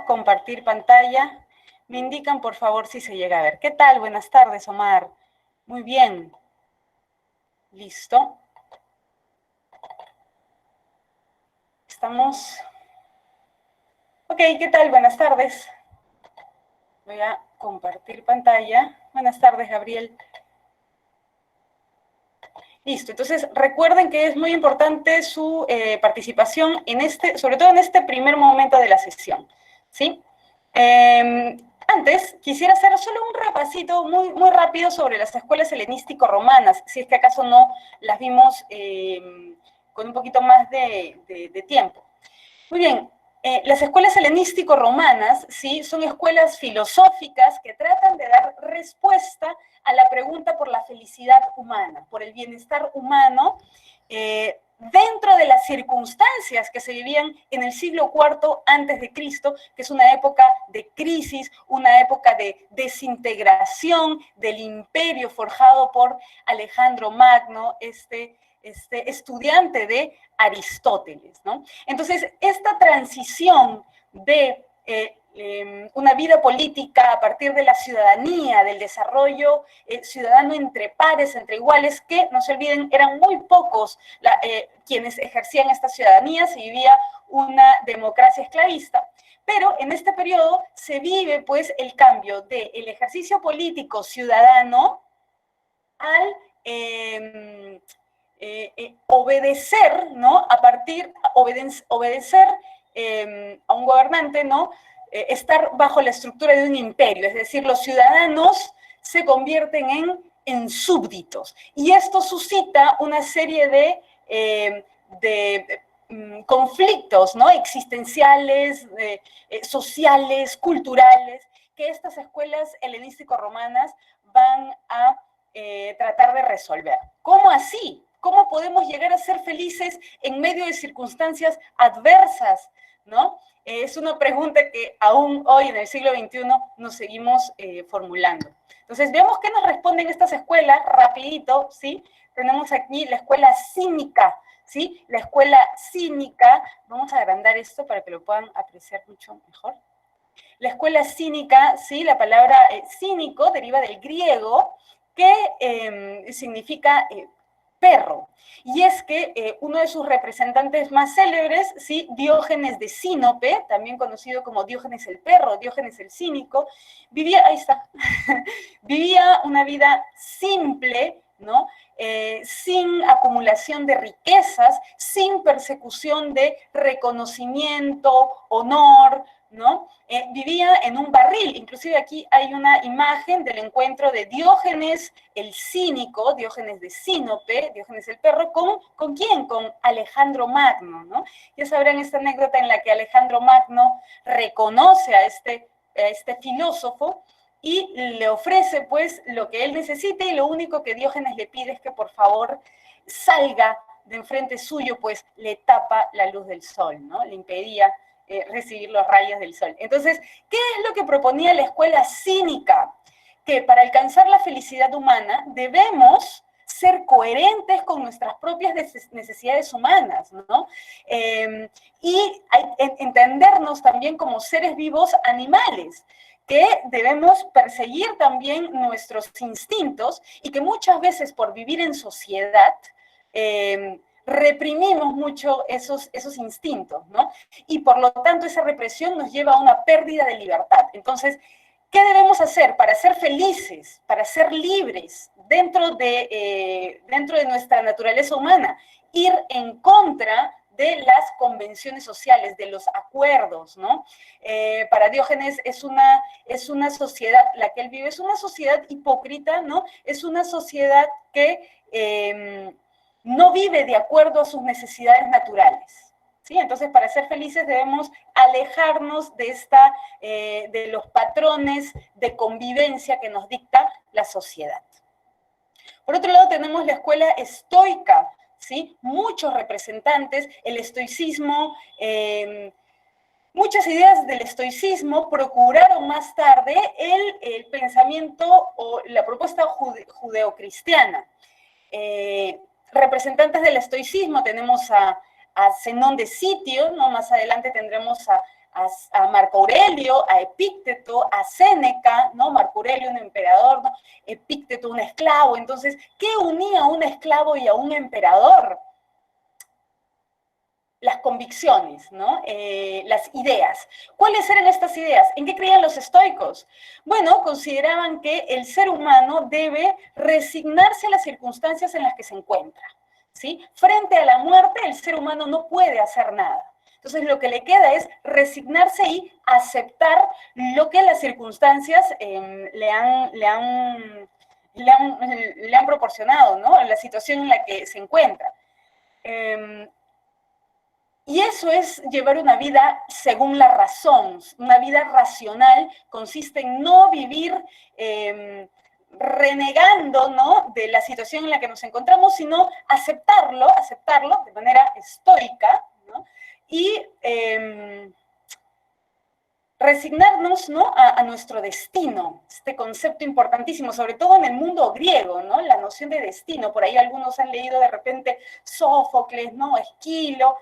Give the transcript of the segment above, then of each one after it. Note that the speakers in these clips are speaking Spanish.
compartir pantalla. Me indican, por favor, si se llega a ver. ¿Qué tal? Buenas tardes, Omar. Muy bien. Listo. Estamos. Ok, ¿qué tal? Buenas tardes. Voy a compartir pantalla. Buenas tardes, Gabriel. Listo, entonces recuerden que es muy importante su participación en sobre todo en este primer momento de la sesión, ¿sí? Antes, quisiera hacer solo un repasito muy rápido sobre las escuelas helenístico-romanas, si es que acaso no las vimos con un poquito más de tiempo. Muy bien, las escuelas helenístico-romanas, ¿sí? Son escuelas filosóficas que tratan de dar respuesta a la pregunta por la felicidad humana, por el bienestar humano, dentro de las circunstancias que se vivían en el siglo IV antes de Cristo, que es una época de crisis, una época de desintegración del imperio forjado por Alejandro Magno, este estudiante de Aristóteles, ¿no? Entonces, esta transición de una vida política a partir de la ciudadanía, del desarrollo ciudadano entre pares, entre iguales, que, no se olviden, eran muy pocos quienes ejercían esta ciudadanía, se vivía una democracia esclavista. Pero en este periodo se vive, pues, el cambio del ejercicio político ciudadano al obedecer, ¿no? Obedecer a un gobernante, ¿no? Estar bajo la estructura de un imperio, es decir, los ciudadanos se convierten en súbditos. Y esto suscita una serie de conflictos, ¿no? Existenciales, sociales, culturales, que estas escuelas helenístico-romanas van a tratar de resolver. ¿Cómo así? ¿Cómo podemos llegar a ser felices en medio de circunstancias adversas? ¿No? Es una pregunta que aún hoy, en el siglo XXI, nos seguimos formulando. Entonces, veamos qué nos responden estas escuelas, rapidito, ¿sí? Tenemos aquí la escuela cínica, ¿sí? La escuela cínica, vamos a agrandar esto para que lo puedan apreciar mucho mejor. La escuela cínica, ¿sí? La palabra cínico deriva del griego, que significa perro. Y es que uno de sus representantes más célebres, ¿sí? Diógenes de Sinope, también conocido como Diógenes el perro, Diógenes el cínico, vivía una vida simple, ¿no? Sin acumulación de riquezas, sin persecución de reconocimiento, honor, ¿no? Vivía en un barril. Inclusive aquí hay una imagen del encuentro de Diógenes el cínico, Diógenes de Sinope, Diógenes el perro, ¿con quién? Con Alejandro Magno, ¿no? Ya sabrán esta anécdota en la que Alejandro Magno reconoce a este filósofo y le ofrece, pues, lo que él necesita, y lo único que Diógenes le pide es que, por favor, salga de enfrente suyo, pues le tapa la luz del sol, ¿no? Le impedía recibir los rayos del sol. Entonces, ¿qué es lo que proponía la escuela cínica? Que para alcanzar la felicidad humana debemos ser coherentes con nuestras propias necesidades humanas, ¿no? Y entendernos también como seres vivos animales, que debemos perseguir también nuestros instintos y que muchas veces por vivir en sociedad reprimimos mucho esos instintos, ¿no? Y por lo tanto esa represión nos lleva a una pérdida de libertad. Entonces, ¿qué debemos hacer para ser felices, para ser libres dentro de nuestra naturaleza humana? Ir en contra de las convenciones sociales, de los acuerdos, ¿no? Para Diógenes es una sociedad, la que él vive, es una sociedad hipócrita, ¿no? Es una sociedad que no vive de acuerdo a sus necesidades naturales, ¿sí? Entonces, para ser felices debemos alejarnos de los patrones de convivencia que nos dicta la sociedad. Por otro lado, tenemos la escuela estoica, ¿sí? Muchos representantes, el estoicismo, muchas ideas del estoicismo procuraron más tarde el pensamiento o la propuesta judeocristiana. Representantes del estoicismo tenemos a Zenón de Sitio, ¿no? Más adelante tendremos a Marco Aurelio, a Epícteto, a Séneca, ¿no? Marco Aurelio, un emperador, ¿no? Epícteto, un esclavo. Entonces, ¿qué unía a un esclavo y a un emperador? Las convicciones, ¿no? Las ideas. ¿Cuáles eran estas ideas? ¿En qué creían los estoicos? Bueno, consideraban que el ser humano debe resignarse a las circunstancias en las que se encuentra, ¿sí? Frente a la muerte, el ser humano no puede hacer nada. Entonces, lo que le queda es resignarse y aceptar lo que las circunstancias le han proporcionado, ¿no? La situación en la que se encuentra. Y eso es llevar una vida según la razón. Una vida racional consiste en no vivir renegando, ¿no?, de la situación en la que nos encontramos, sino aceptarlo de manera estoica, ¿no? Y resignarnos, ¿no?, a nuestro destino, este concepto importantísimo, sobre todo en el mundo griego, ¿no?, la noción de destino. Por ahí algunos han leído de repente Sófocles, ¿no?, Esquilo,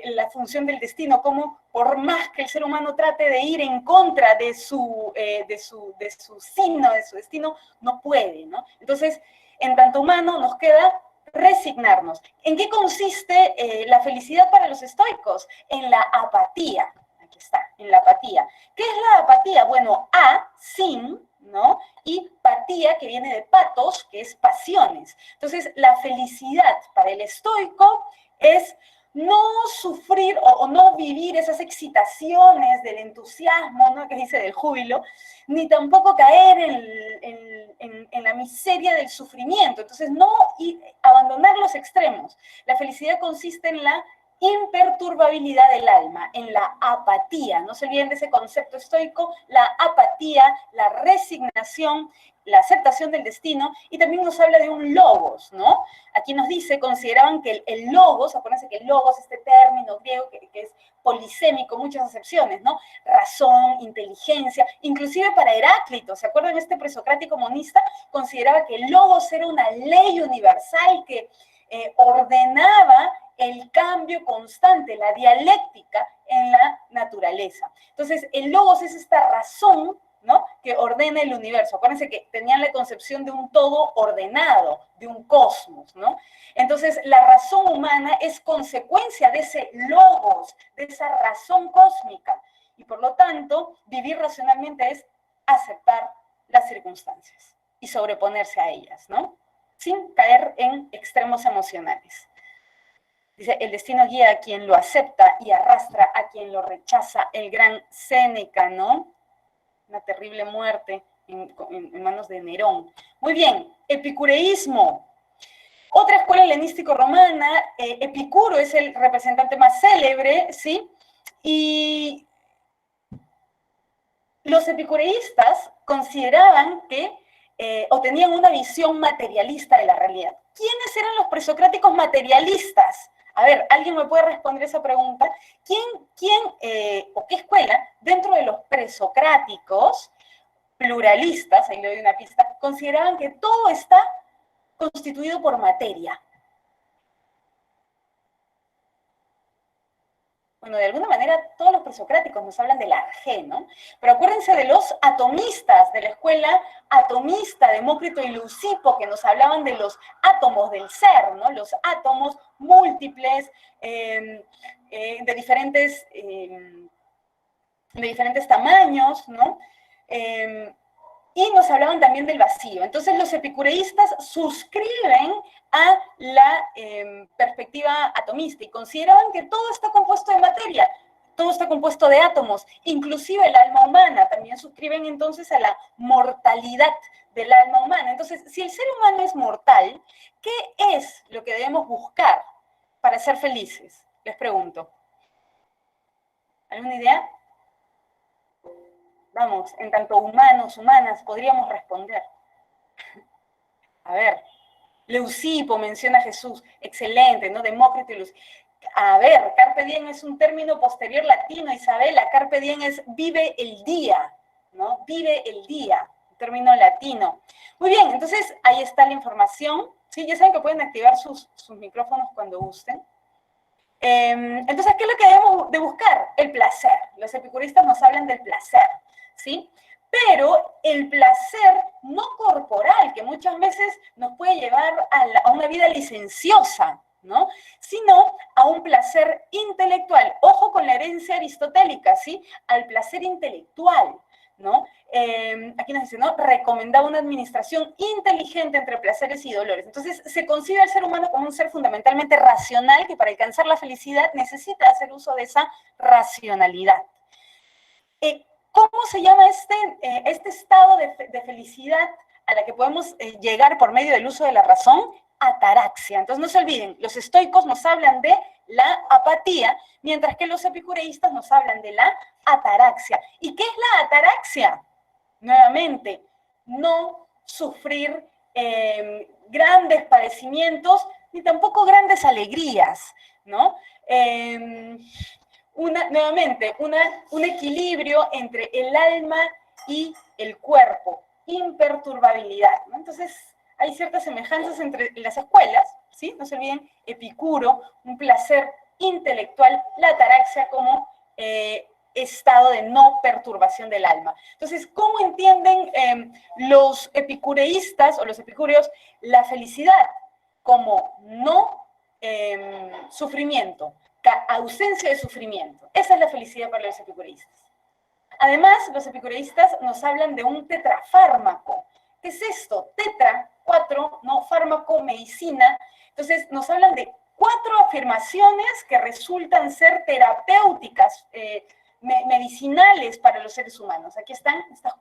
la función del destino, como por más que el ser humano trate de ir en contra de su signo, de su destino, no puede, ¿no? Entonces, en tanto humano nos queda resignarnos. ¿En qué consiste la felicidad para los estoicos? En la apatía. Aquí está, en la apatía. ¿Qué es la apatía? Bueno, sin, ¿no? Y patía, que viene de patos, que es pasiones. Entonces, la felicidad para el estoico es no sufrir o no vivir esas excitaciones del entusiasmo, ¿no?, que dice del júbilo, ni tampoco caer en la miseria del sufrimiento. Entonces, no abandonar los extremos. La felicidad consiste en la imperturbabilidad del alma, en la apatía. No se olviden de ese concepto estoico, la apatía, la resignación, la aceptación del destino, y también nos habla de un logos, ¿no? Aquí nos dice, consideraban que el logos, acuérdense que el logos, este término griego que es polisémico, muchas acepciones, ¿no? Razón, inteligencia, inclusive para Heráclito, ¿se acuerdan? Este presocrático monista consideraba que el logos era una ley universal que ordenaba el cambio constante, la dialéctica en la naturaleza. Entonces, el logos es esta razón, ¿no?, que ordena el universo. Acuérdense que tenían la concepción de un todo ordenado, de un cosmos, ¿no? Entonces, la razón humana es consecuencia de ese logos, de esa razón cósmica. Y por lo tanto, vivir racionalmente es aceptar las circunstancias y sobreponerse a ellas, ¿no?, sin caer en extremos emocionales. Dice, el destino guía a quien lo acepta y arrastra a quien lo rechaza. El gran Séneca, ¿no? Una terrible muerte en manos de Nerón. Muy bien, epicureísmo. Otra escuela helenístico-romana, Epicuro es el representante más célebre, ¿sí? Y los epicureístas consideraban que, o tenían una visión materialista de la realidad. ¿Quiénes eran los presocráticos materialistas? A ver, ¿alguien me puede responder esa pregunta? ¿Quién o qué escuela dentro de los presocráticos pluralistas, ahí le doy una pista, consideraban que todo está constituido por materia? Bueno, de alguna manera todos los presocráticos nos hablan del arjé, ¿no? Pero acuérdense de los atomistas, de la escuela atomista, Demócrito y Leucipo, que nos hablaban de los átomos del ser, ¿no? Los átomos múltiples, de diferentes tamaños, ¿no? Y nos hablaban también del vacío. Entonces los epicureístas suscriben a la perspectiva atomista y consideraban que todo está compuesto de materia, todo está compuesto de átomos, inclusive el alma humana. También suscriben entonces a la mortalidad del alma humana. Entonces, si el ser humano es mortal, ¿qué es lo que debemos buscar para ser felices? Les pregunto. ¿Alguna idea? Vamos, en tanto humanos, humanas, podríamos responder. A ver, Leucipo menciona a Jesús, excelente, ¿no? Demócrito y Leucipo. A ver, carpe diem es un término posterior latino, Isabela, carpe diem es vive el día, ¿no? Vive el día, un término latino. Muy bien, entonces ahí está la información. Sí, ya saben que pueden activar sus micrófonos cuando gusten. Entonces, ¿qué es lo que debemos de buscar? El placer. Los epicureístas nos hablan del placer, ¿sí? Pero el placer no corporal, que muchas veces nos puede llevar a una vida licenciosa, ¿no? Sino a un placer intelectual. Ojo con la herencia aristotélica, ¿sí? Al placer intelectual, ¿no? Aquí nos dice, ¿no? Recomendaba una administración inteligente entre placeres y dolores. Entonces, se concibe al ser humano como un ser fundamentalmente racional que para alcanzar la felicidad necesita hacer uso de esa racionalidad. ¿Cómo se llama este estado de felicidad a la que podemos llegar por medio del uso de la razón? Ataraxia. Entonces, no se olviden, los estoicos nos hablan de la apatía, mientras que los epicureístas nos hablan de la ataraxia. ¿Y qué es la ataraxia? Nuevamente, no sufrir grandes padecimientos ni tampoco grandes alegrías, ¿no? Nuevamente, un equilibrio entre el alma y el cuerpo, imperturbabilidad, ¿no? Entonces, hay ciertas semejanzas entre las escuelas, ¿sí? No se olviden, Epicuro, un placer intelectual, la ataraxia como estado de no perturbación del alma. Entonces, ¿cómo entienden los epicureístas o los epicúreos la felicidad? Como no sufrimiento, ausencia de sufrimiento. Esa es la felicidad para los epicureístas. Además, los epicureístas nos hablan de un tetrafármaco. ¿Qué es esto? Tetra, 4, ¿no? Fármaco, medicina. Entonces, nos hablan de 4 afirmaciones que resultan ser terapéuticas, medicinales para los seres humanos. Aquí están estos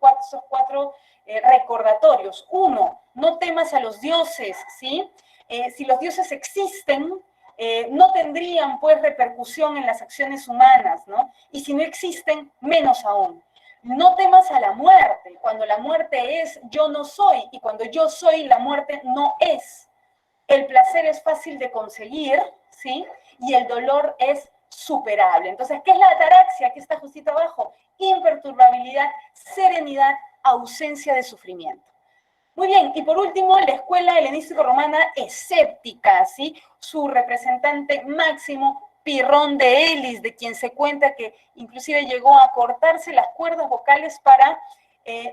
cuatro recordatorios. 1, no temas a los dioses, ¿sí? Si los dioses existen, no tendrían pues repercusión en las acciones humanas, ¿no? Y si no existen, menos aún. No temas a la muerte, cuando la muerte es yo no soy, y cuando yo soy, la muerte no es. El placer es fácil de conseguir, ¿sí? Y el dolor es superable. Entonces, ¿qué es la ataraxia? Aquí está justito abajo. Imperturbabilidad, serenidad, ausencia de sufrimiento. Muy bien, y por último, la escuela helenístico-romana escéptica, ¿sí? Su representante máximo, Pirrón de Elis, de quien se cuenta que inclusive llegó a cortarse las cuerdas vocales para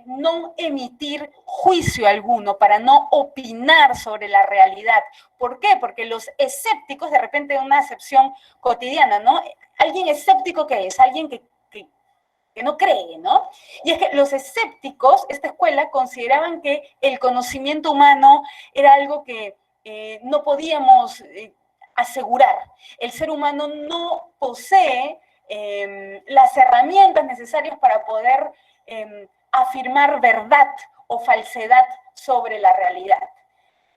no emitir juicio alguno, para no opinar sobre la realidad. ¿Por qué? Porque los escépticos, de repente, una acepción cotidiana, ¿no? ¿Alguien escéptico qué es? Alguien que no cree, ¿no? Y es que los escépticos, esta escuela, consideraban que el conocimiento humano era algo que no podíamos asegurar. El ser humano no posee las herramientas necesarias para poder afirmar verdad o falsedad sobre la realidad.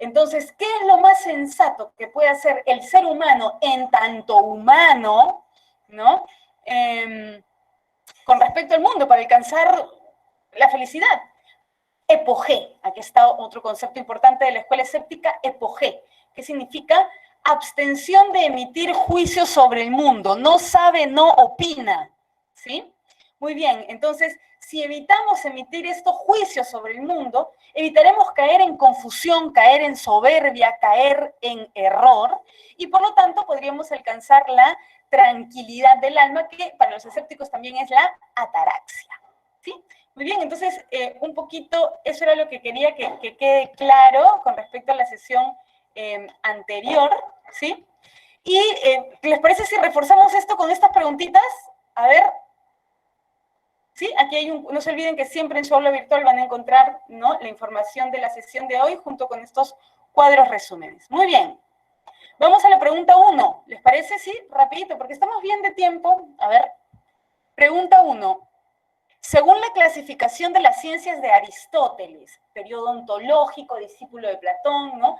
Entonces, ¿qué es lo más sensato que puede hacer el ser humano en tanto humano, ¿no? Con respecto al mundo, para alcanzar la felicidad? Epogé. Aquí está otro concepto importante de la escuela escéptica, epogé, que significa abstención de emitir juicios sobre el mundo. No sabe, no opina, ¿sí? Muy bien, entonces, si evitamos emitir estos juicios sobre el mundo, evitaremos caer en confusión, caer en soberbia, caer en error, y por lo tanto podríamos alcanzar la tranquilidad del alma, que para los escépticos también es la ataraxia, ¿sí? Muy bien, entonces, un poquito, eso era lo que quería que quede claro con respecto a la sesión anterior, ¿sí? Y, ¿les parece si reforzamos esto con estas preguntitas? A ver, ¿sí? Aquí hay no se olviden que siempre en su aula virtual van a encontrar, ¿no?, la información de la sesión de hoy junto con estos cuadros resúmenes. Muy bien. Vamos a la pregunta 1. ¿Les parece? Sí, rapidito, porque estamos bien de tiempo. A ver, pregunta 1. Según la clasificación de las ciencias de Aristóteles, periodo ontológico, discípulo de Platón, ¿no?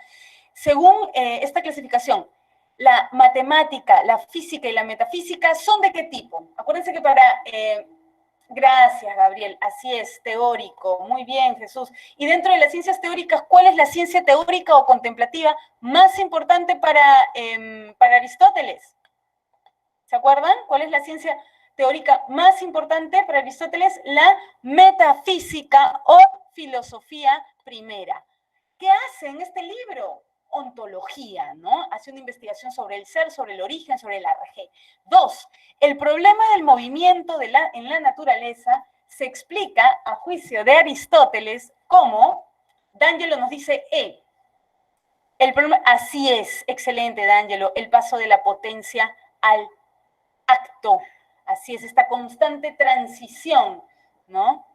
Según esta clasificación, la matemática, la física y la metafísica son ¿de qué tipo? Acuérdense que para... gracias, Gabriel. Así es, teórico. Muy bien, Jesús. Y dentro de las ciencias teóricas, ¿cuál es la ciencia teórica o contemplativa más importante para Aristóteles? ¿Se acuerdan? ¿Cuál es la ciencia teórica más importante para Aristóteles? La metafísica o filosofía primera. ¿Qué hace en este libro? ontología, ¿no? Hace una investigación sobre el ser, sobre el origen, sobre el arjé. 2, el problema del movimiento en la naturaleza se explica, a juicio de Aristóteles, como, D'Angelo nos dice, el problema, así es, excelente, D'Angelo, el paso de la potencia al acto. Así es, esta constante transición, ¿no?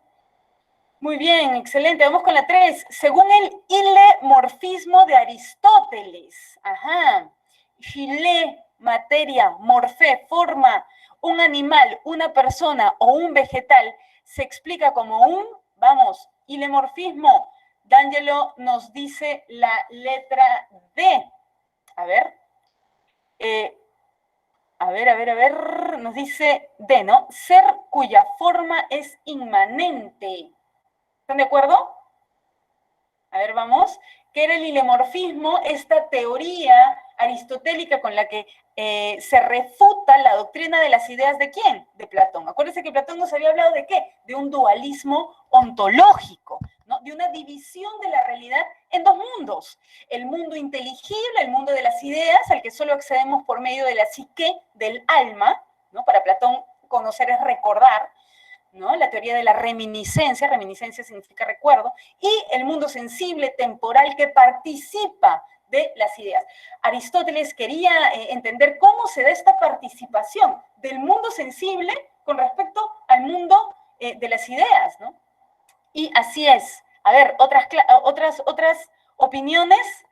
Muy bien, excelente. Vamos con la 3. Según el ilemorfismo de Aristóteles, Chile, materia, morfé, forma, un animal, una persona o un vegetal, se explica como un, ilemorfismo. D'Angelo nos dice la letra D. A ver. Nos dice D, ¿no? Ser cuya forma es inmanente. ¿Están de acuerdo? A ver, vamos. ¿Qué era el ilemorfismo? Esta teoría aristotélica con la que se refuta la doctrina de las ideas ¿de quién? De Platón. Acuérdense que Platón nos había hablado ¿de qué? De un dualismo ontológico, ¿no? De una división de la realidad en dos mundos. El mundo inteligible, el mundo de las ideas, al que solo accedemos por medio de la psique, del alma, ¿no? Para Platón, conocer es recordar, ¿no? La teoría de la reminiscencia significa recuerdo, y el mundo sensible, temporal, que participa de las ideas. Aristóteles quería entender cómo se da esta participación del mundo sensible con respecto al mundo de las ideas, ¿no? Y así es. A ver, otras opiniones.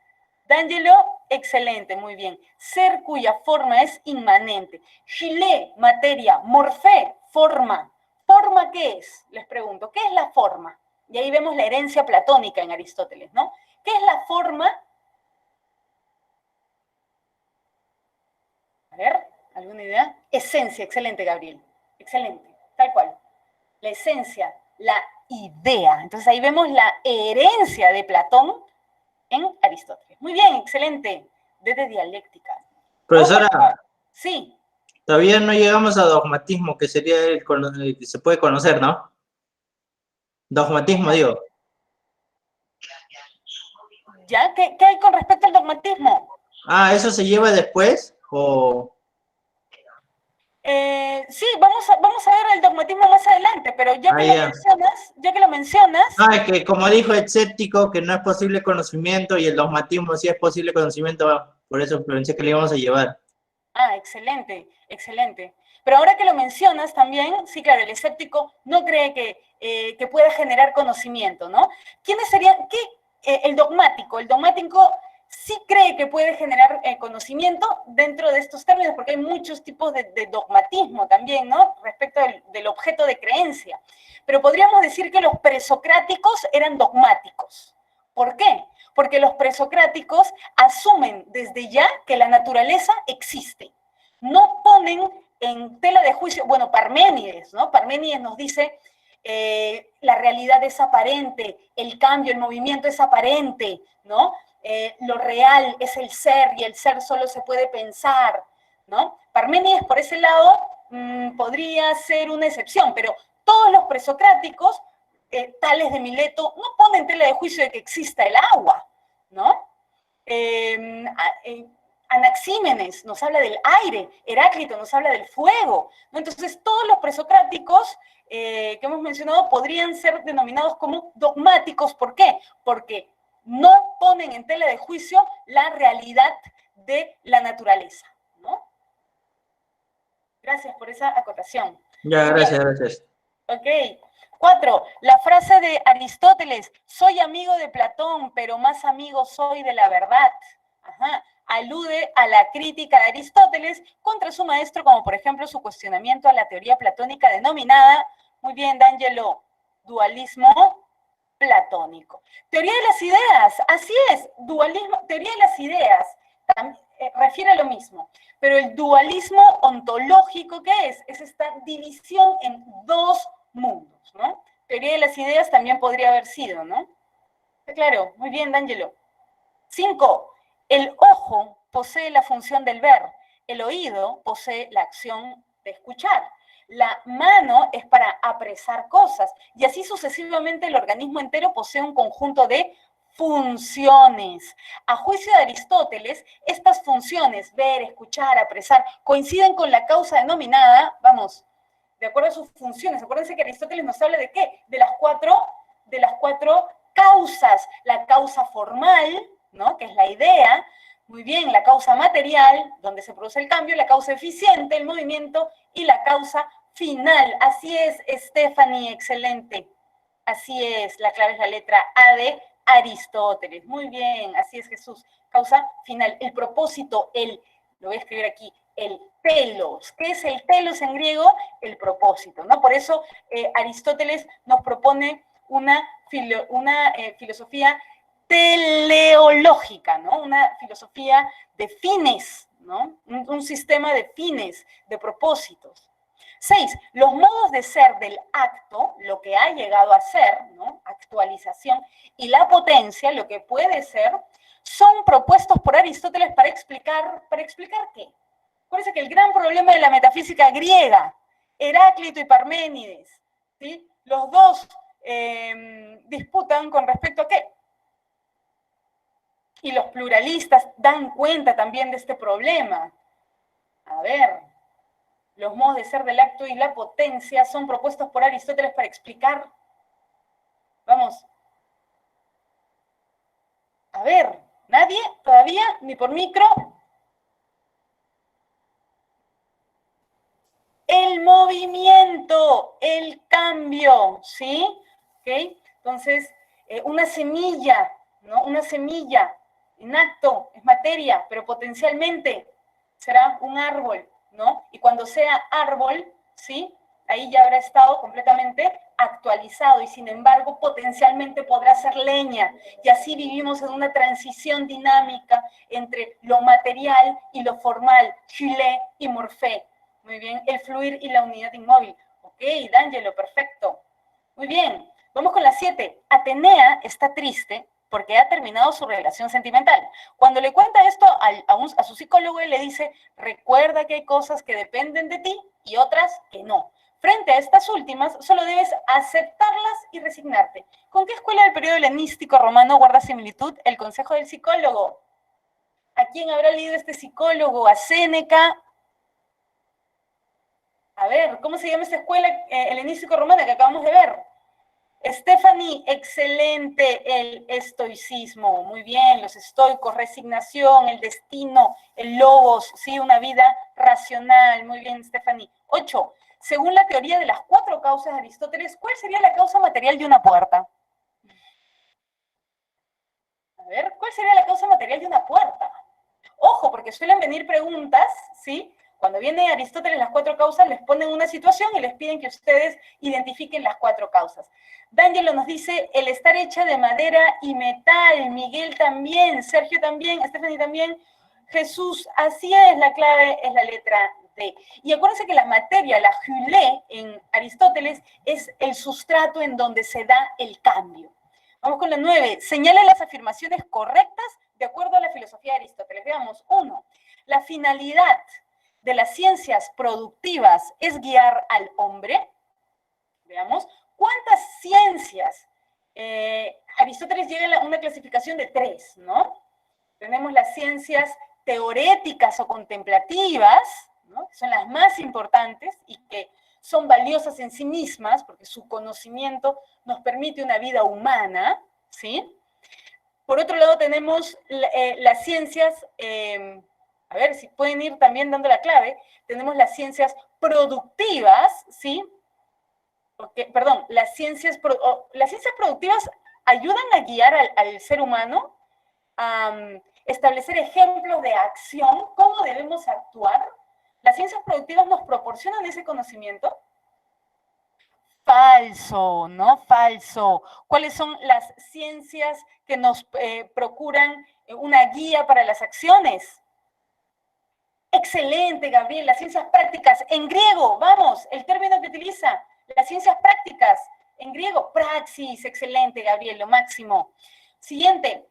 D'Angelo, excelente, muy bien. Ser cuya forma es inmanente. Chile, materia. Morfé, forma. ¿Forma qué es? Les pregunto, ¿qué es la forma? Y ahí vemos la herencia platónica en Aristóteles, ¿no? ¿Qué es la forma? A ver, ¿alguna idea? Esencia, excelente, Gabriel. Excelente, tal cual. La esencia, la idea. Entonces ahí vemos la herencia de Platón en Aristóteles. Muy bien, excelente. Desde dialéctica. Profesora, sí. Todavía no llegamos a dogmatismo, que sería el que se puede conocer, ¿no? Dogmatismo, digo. ¿Ya? ¿Qué hay con respecto al dogmatismo? ¿Eso se lleva después o...? Sí, vamos a ver el dogmatismo más adelante, pero ya que lo mencionas... es que como dijo el escéptico, que no es posible conocimiento, y el dogmatismo sí es posible conocimiento, por eso pensé que le íbamos a llevar. Excelente, excelente. Pero ahora que lo mencionas también, sí, claro, el escéptico no cree que pueda generar conocimiento, ¿no? ¿Quiénes serían? El dogmático sí cree que puede generar conocimiento dentro de estos términos, porque hay muchos tipos de dogmatismo también, ¿no? Respecto del objeto de creencia. Pero podríamos decir que los presocráticos eran dogmáticos. ¿Por qué? Porque los presocráticos asumen desde ya que la naturaleza existe. No ponen en tela de juicio, bueno, Parménides, ¿no? Parménides nos dice, la realidad es aparente, el cambio, el movimiento es aparente, ¿no? Lo real es el ser y el ser solo se puede pensar, ¿no? Parménides por ese lado podría ser una excepción, pero todos los presocráticos, Tales de Mileto, no ponen tela de juicio de que exista el agua, ¿no? Anaxímenes nos habla del aire, Heráclito nos habla del fuego, ¿no? Entonces todos los presocráticos que hemos mencionado podrían ser denominados como dogmáticos. ¿Por qué? Porque no ponen en tela de juicio la realidad de la naturaleza, ¿no? Gracias por esa acotación. Ya, gracias. Ok. 4. La frase de Aristóteles, soy amigo de Platón, pero más amigo soy de la verdad. Alude a la crítica de Aristóteles contra su maestro, como por ejemplo su cuestionamiento a la teoría platónica denominada, muy bien, D'Angelo, dualismo platónico. Teoría de las ideas, así es, dualismo, teoría de las ideas, refiere a lo mismo, pero el dualismo ontológico, ¿qué es? Es esta división en dos mundos, ¿no? Teoría de las ideas también podría haber sido, ¿no? Claro, muy bien, D'Angelo. 5. El ojo posee la función del ver, el oído posee la acción de escuchar. La mano es para apresar cosas, y así sucesivamente el organismo entero posee un conjunto de funciones. A juicio de Aristóteles, estas funciones, ver, escuchar, apresar, coinciden con la causa denominada, vamos, de acuerdo a sus funciones. Acuérdense que Aristóteles nos habla de ¿qué? De las cuatro causas. La causa formal, ¿no? Que es la idea. Muy bien, la causa material, donde se produce el cambio, la causa eficiente, el movimiento, y la causa final. Así es, Stephanie, excelente. Así es, la clave es la letra A de Aristóteles. Muy bien, así es, Jesús. Causa final, el propósito, lo voy a escribir aquí, el telos. ¿Qué es el telos en griego? El propósito, ¿no? Por eso Aristóteles nos propone una filosofía teleológica, ¿no? Una filosofía de fines, ¿no? Un sistema de fines, de propósitos. 6. Los modos de ser del acto, lo que ha llegado a ser, ¿no? Actualización, y la potencia, lo que puede ser, son propuestos por Aristóteles para explicar qué. Acuérdense que el gran problema de la metafísica griega, Heráclito y Parménides, ¿sí? Los dos disputan con respecto a qué. Y los pluralistas dan cuenta también de este problema. A ver, los modos de ser del acto y la potencia son propuestos por Aristóteles para explicar. Vamos. A ver, ¿nadie todavía? ¿Ni por micro? El movimiento, el cambio, ¿sí? ¿Ok? Entonces, una semilla, ¿no? Una semilla en acto, es materia, pero potencialmente será un árbol, ¿no? Y cuando sea árbol, ¿sí? Ahí ya habrá estado completamente actualizado y sin embargo potencialmente podrá ser leña. Y así vivimos en una transición dinámica entre lo material y lo formal, Gillet y Morphée. Muy bien, el fluir y la unidad inmóvil. Ok, D'Angelo, perfecto. Muy bien, vamos con la 7. Atenea está triste porque ha terminado su relación sentimental. Cuando le cuenta esto a su psicólogo, él le dice, recuerda que hay cosas que dependen de ti y otras que no. Frente a estas últimas, solo debes aceptarlas y resignarte. ¿Con qué escuela del periodo helenístico romano guarda similitud el consejo del psicólogo? ¿A quién habrá leído este psicólogo? ¿A Séneca? A ver, ¿cómo se llama esta escuela helenístico-romana que acabamos de ver? Stephanie, excelente el estoicismo. Muy bien, los estoicos, resignación, el destino, el logos, sí, una vida racional. Muy bien, Stephanie. 8. Según la teoría de las 4 causas de Aristóteles, ¿cuál sería la causa material de una puerta? A ver, ¿cuál sería la causa material de una puerta? Ojo, porque suelen venir preguntas, ¿sí? Cuando viene Aristóteles las 4 causas, les ponen una situación y les piden que ustedes identifiquen las 4 causas. D'Angelo nos dice, el estar hecha de madera y metal. Miguel también, Sergio también, Stephanie también. Jesús, así es, la clave es la letra D. Y acuérdense que la materia, la Gillet, en Aristóteles, es el sustrato en donde se da el cambio. Vamos con la 9. Señala las afirmaciones correctas de acuerdo a la filosofía de Aristóteles. Veamos. 1. La finalidad de las ciencias productivas es guiar al hombre. Veamos. ¿Cuántas ciencias? Aristóteles llega a una clasificación de 3, ¿no? Tenemos las ciencias teoréticas o contemplativas, ¿no? Que son las más importantes y que son valiosas en sí mismas porque su conocimiento nos permite una vida humana, ¿sí? Por otro lado tenemos las ciencias, a ver si pueden ir también dando la clave, tenemos las ciencias productivas, ¿sí? Perdón, las ciencias productivas ayudan a guiar al ser humano a establecer ejemplos de acción, cómo debemos actuar. ¿Las ciencias productivas nos proporcionan ese conocimiento? Falso, ¿no? Falso. ¿Cuáles son las ciencias que nos procuran una guía para las acciones? Excelente, Gabriel. Las ciencias prácticas. En griego, vamos, el término que utiliza. Las ciencias prácticas. En griego, praxis. Excelente, Gabriel, lo máximo. Siguiente.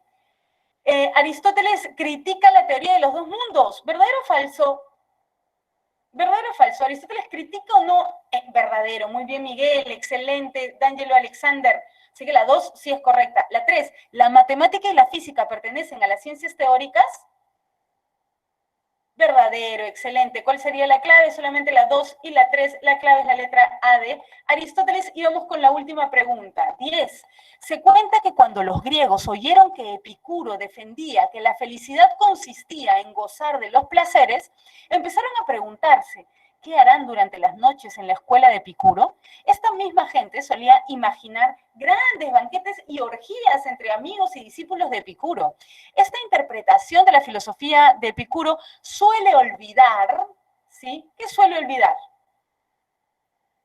Aristóteles critica la teoría de los dos mundos. ¿Verdadero o falso? ¿Verdadero o falso? ¿Aristóteles critica o no? Verdadero. Muy bien, Miguel. Excelente. D'Angelo Alexander. Así que la 2 sí es correcta. La 3, ¿la matemática y la física pertenecen a las ciencias teóricas? Verdadero, excelente. ¿Cuál sería la clave? Solamente la 2 y la 3. La clave es la letra A de Aristóteles. Y vamos con la última pregunta. 10. Se cuenta que cuando los griegos oyeron que Epicuro defendía que la felicidad consistía en gozar de los placeres, empezaron a preguntarse, ¿qué harán durante las noches en la escuela de Epicuro? Esta misma gente solía imaginar grandes banquetes y orgías entre amigos y discípulos de Epicuro. Esta interpretación de la filosofía de Epicuro suele olvidar, ¿sí? ¿Qué suele olvidar?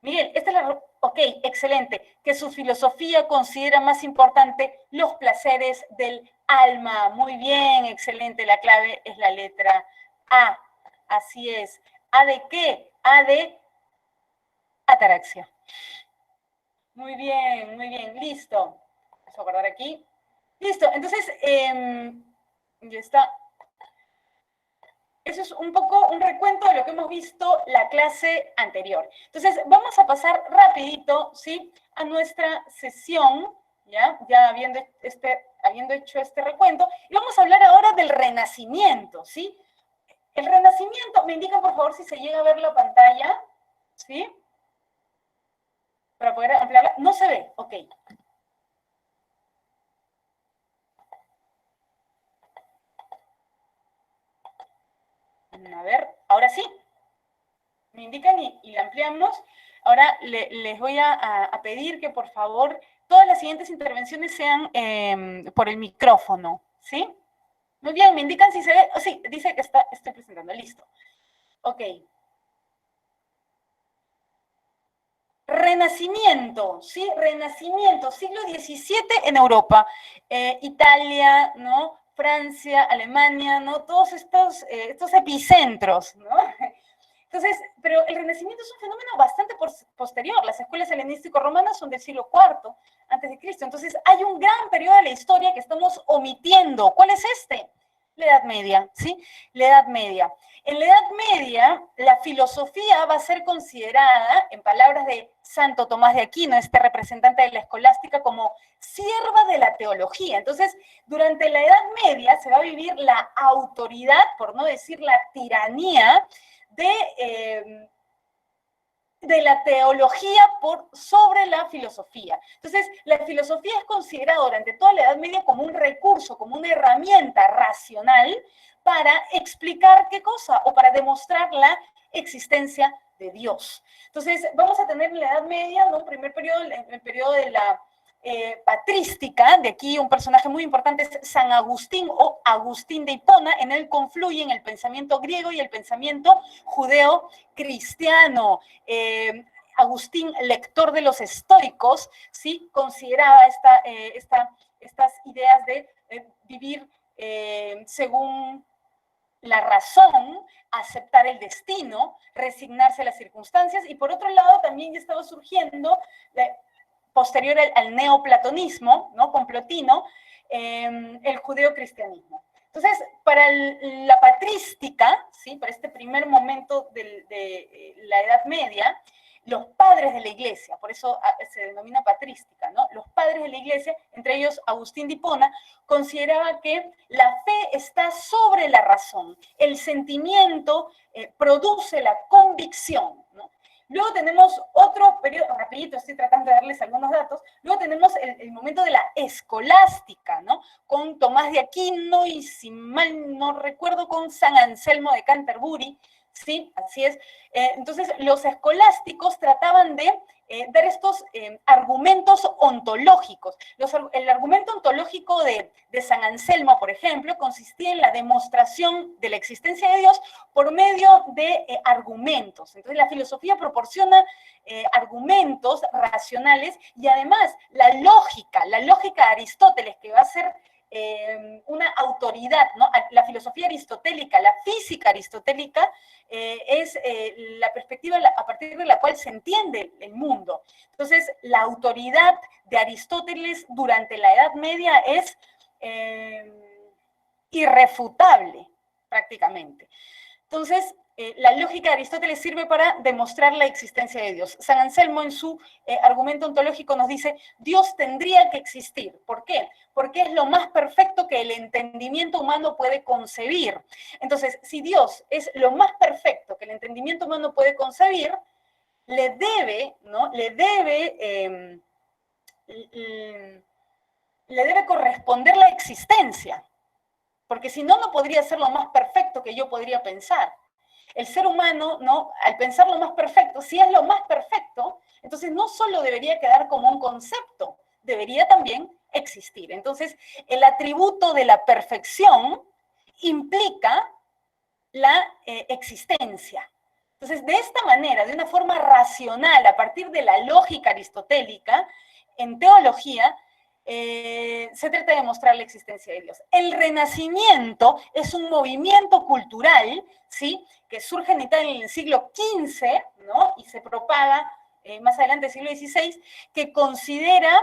Miguel, esta es la... Ok, excelente. Que su filosofía considera más importante los placeres del alma. Muy bien, excelente. La clave es la letra A. Así es. ¿A de qué? A de ataraxia. Muy bien. Listo. Vamos a guardar aquí. Listo. Entonces, ya está. Eso es un poco un recuento de lo que hemos visto la clase anterior. Entonces, vamos a pasar rapidito, ¿sí?, a nuestra sesión, ya habiendo hecho este recuento, y vamos a hablar ahora del Renacimiento, ¿sí? El Renacimiento, me indican por favor si se llega a ver la pantalla, ¿sí? Para poder ampliarla. No se ve, ok. A ver, ahora sí. Me indican y la ampliamos. Ahora les voy a pedir que por favor todas las siguientes intervenciones sean por el micrófono, ¿sí? Muy bien, me indican si se ve. Oh, sí, dice que estoy presentando, listo. Ok. Renacimiento, ¿sí? Renacimiento, siglo XVII en Europa. Italia, ¿no? Francia, Alemania, ¿no? Todos estos epicentros, ¿no? Entonces, pero el Renacimiento es un fenómeno bastante posterior. Las escuelas helenístico-romanas son del siglo IV antes de Cristo. Entonces, hay un gran periodo de la historia que estamos omitiendo. ¿Cuál es este? La Edad Media, ¿sí? La Edad Media. En la Edad Media, la filosofía va a ser considerada, en palabras de Santo Tomás de Aquino, este representante de la escolástica, como sierva de la teología. Entonces, durante la Edad Media se va a vivir la autoridad, por no decir la tiranía, de la teología sobre la filosofía. Entonces, la filosofía es considerada durante toda la Edad Media como un recurso, como una herramienta racional para explicar qué cosa o para demostrar la existencia de Dios. Entonces, vamos a tener en la Edad Media, ¿no?, un primer periodo, el periodo de la patrística. De aquí un personaje muy importante es San Agustín o Agustín de Hipona. En él confluyen el pensamiento griego y el pensamiento judeo-cristiano. Agustín, lector de los estoicos, ¿sí?, consideraba estas ideas de vivir según la razón, aceptar el destino, resignarse a las circunstancias. Y por otro lado también ya estaba surgiendo posterior al neoplatonismo, ¿no?, con Plotino, el judeocristianismo. Entonces, para la patrística, ¿sí?, para este primer momento de la Edad Media, los padres de la iglesia, por eso se denomina patrística, ¿no?, los padres de la iglesia, entre ellos Agustín de Hipona, consideraba que la fe está sobre la razón, el sentimiento produce la convicción, ¿no? Luego tenemos otro periodo, rapidito, estoy tratando de darles algunos datos. Luego tenemos el momento de la escolástica, ¿no?, con Tomás de Aquino y, si mal no recuerdo, con San Anselmo de Canterbury, ¿sí? Así es. Entonces, los escolásticos trataban de dar estos argumentos ontológicos. El argumento ontológico de San Anselmo, por ejemplo, consistía en la demostración de la existencia de Dios por medio de argumentos. Entonces, la filosofía proporciona argumentos racionales y además la lógica de Aristóteles, que va a ser una autoridad, ¿no? La filosofía aristotélica, la física aristotélica, es la perspectiva a partir de la cual se entiende el mundo. Entonces, la autoridad de Aristóteles durante la Edad Media es irrefutable, prácticamente. Entonces, la lógica de Aristóteles sirve para demostrar la existencia de Dios. San Anselmo en su argumento ontológico nos dice, Dios tendría que existir. ¿Por qué? Porque es lo más perfecto que el entendimiento humano puede concebir. Entonces, si Dios es lo más perfecto que el entendimiento humano puede concebir, le debe, ¿no? Le debe corresponder la existencia. Porque si no, no podría ser lo más perfecto que yo podría pensar. El ser humano, ¿no? Al pensar lo más perfecto, si es lo más perfecto, entonces no solo debería quedar como un concepto, debería también existir. Entonces, el atributo de la perfección implica la existencia. Entonces, de esta manera, de una forma racional, a partir de la lógica aristotélica, en teología, se trata de demostrar la existencia de Dios. El Renacimiento es un movimiento cultural, ¿sí?, que surge en Italia en el siglo XV, ¿no?, y se propaga más adelante, siglo XVI, que considera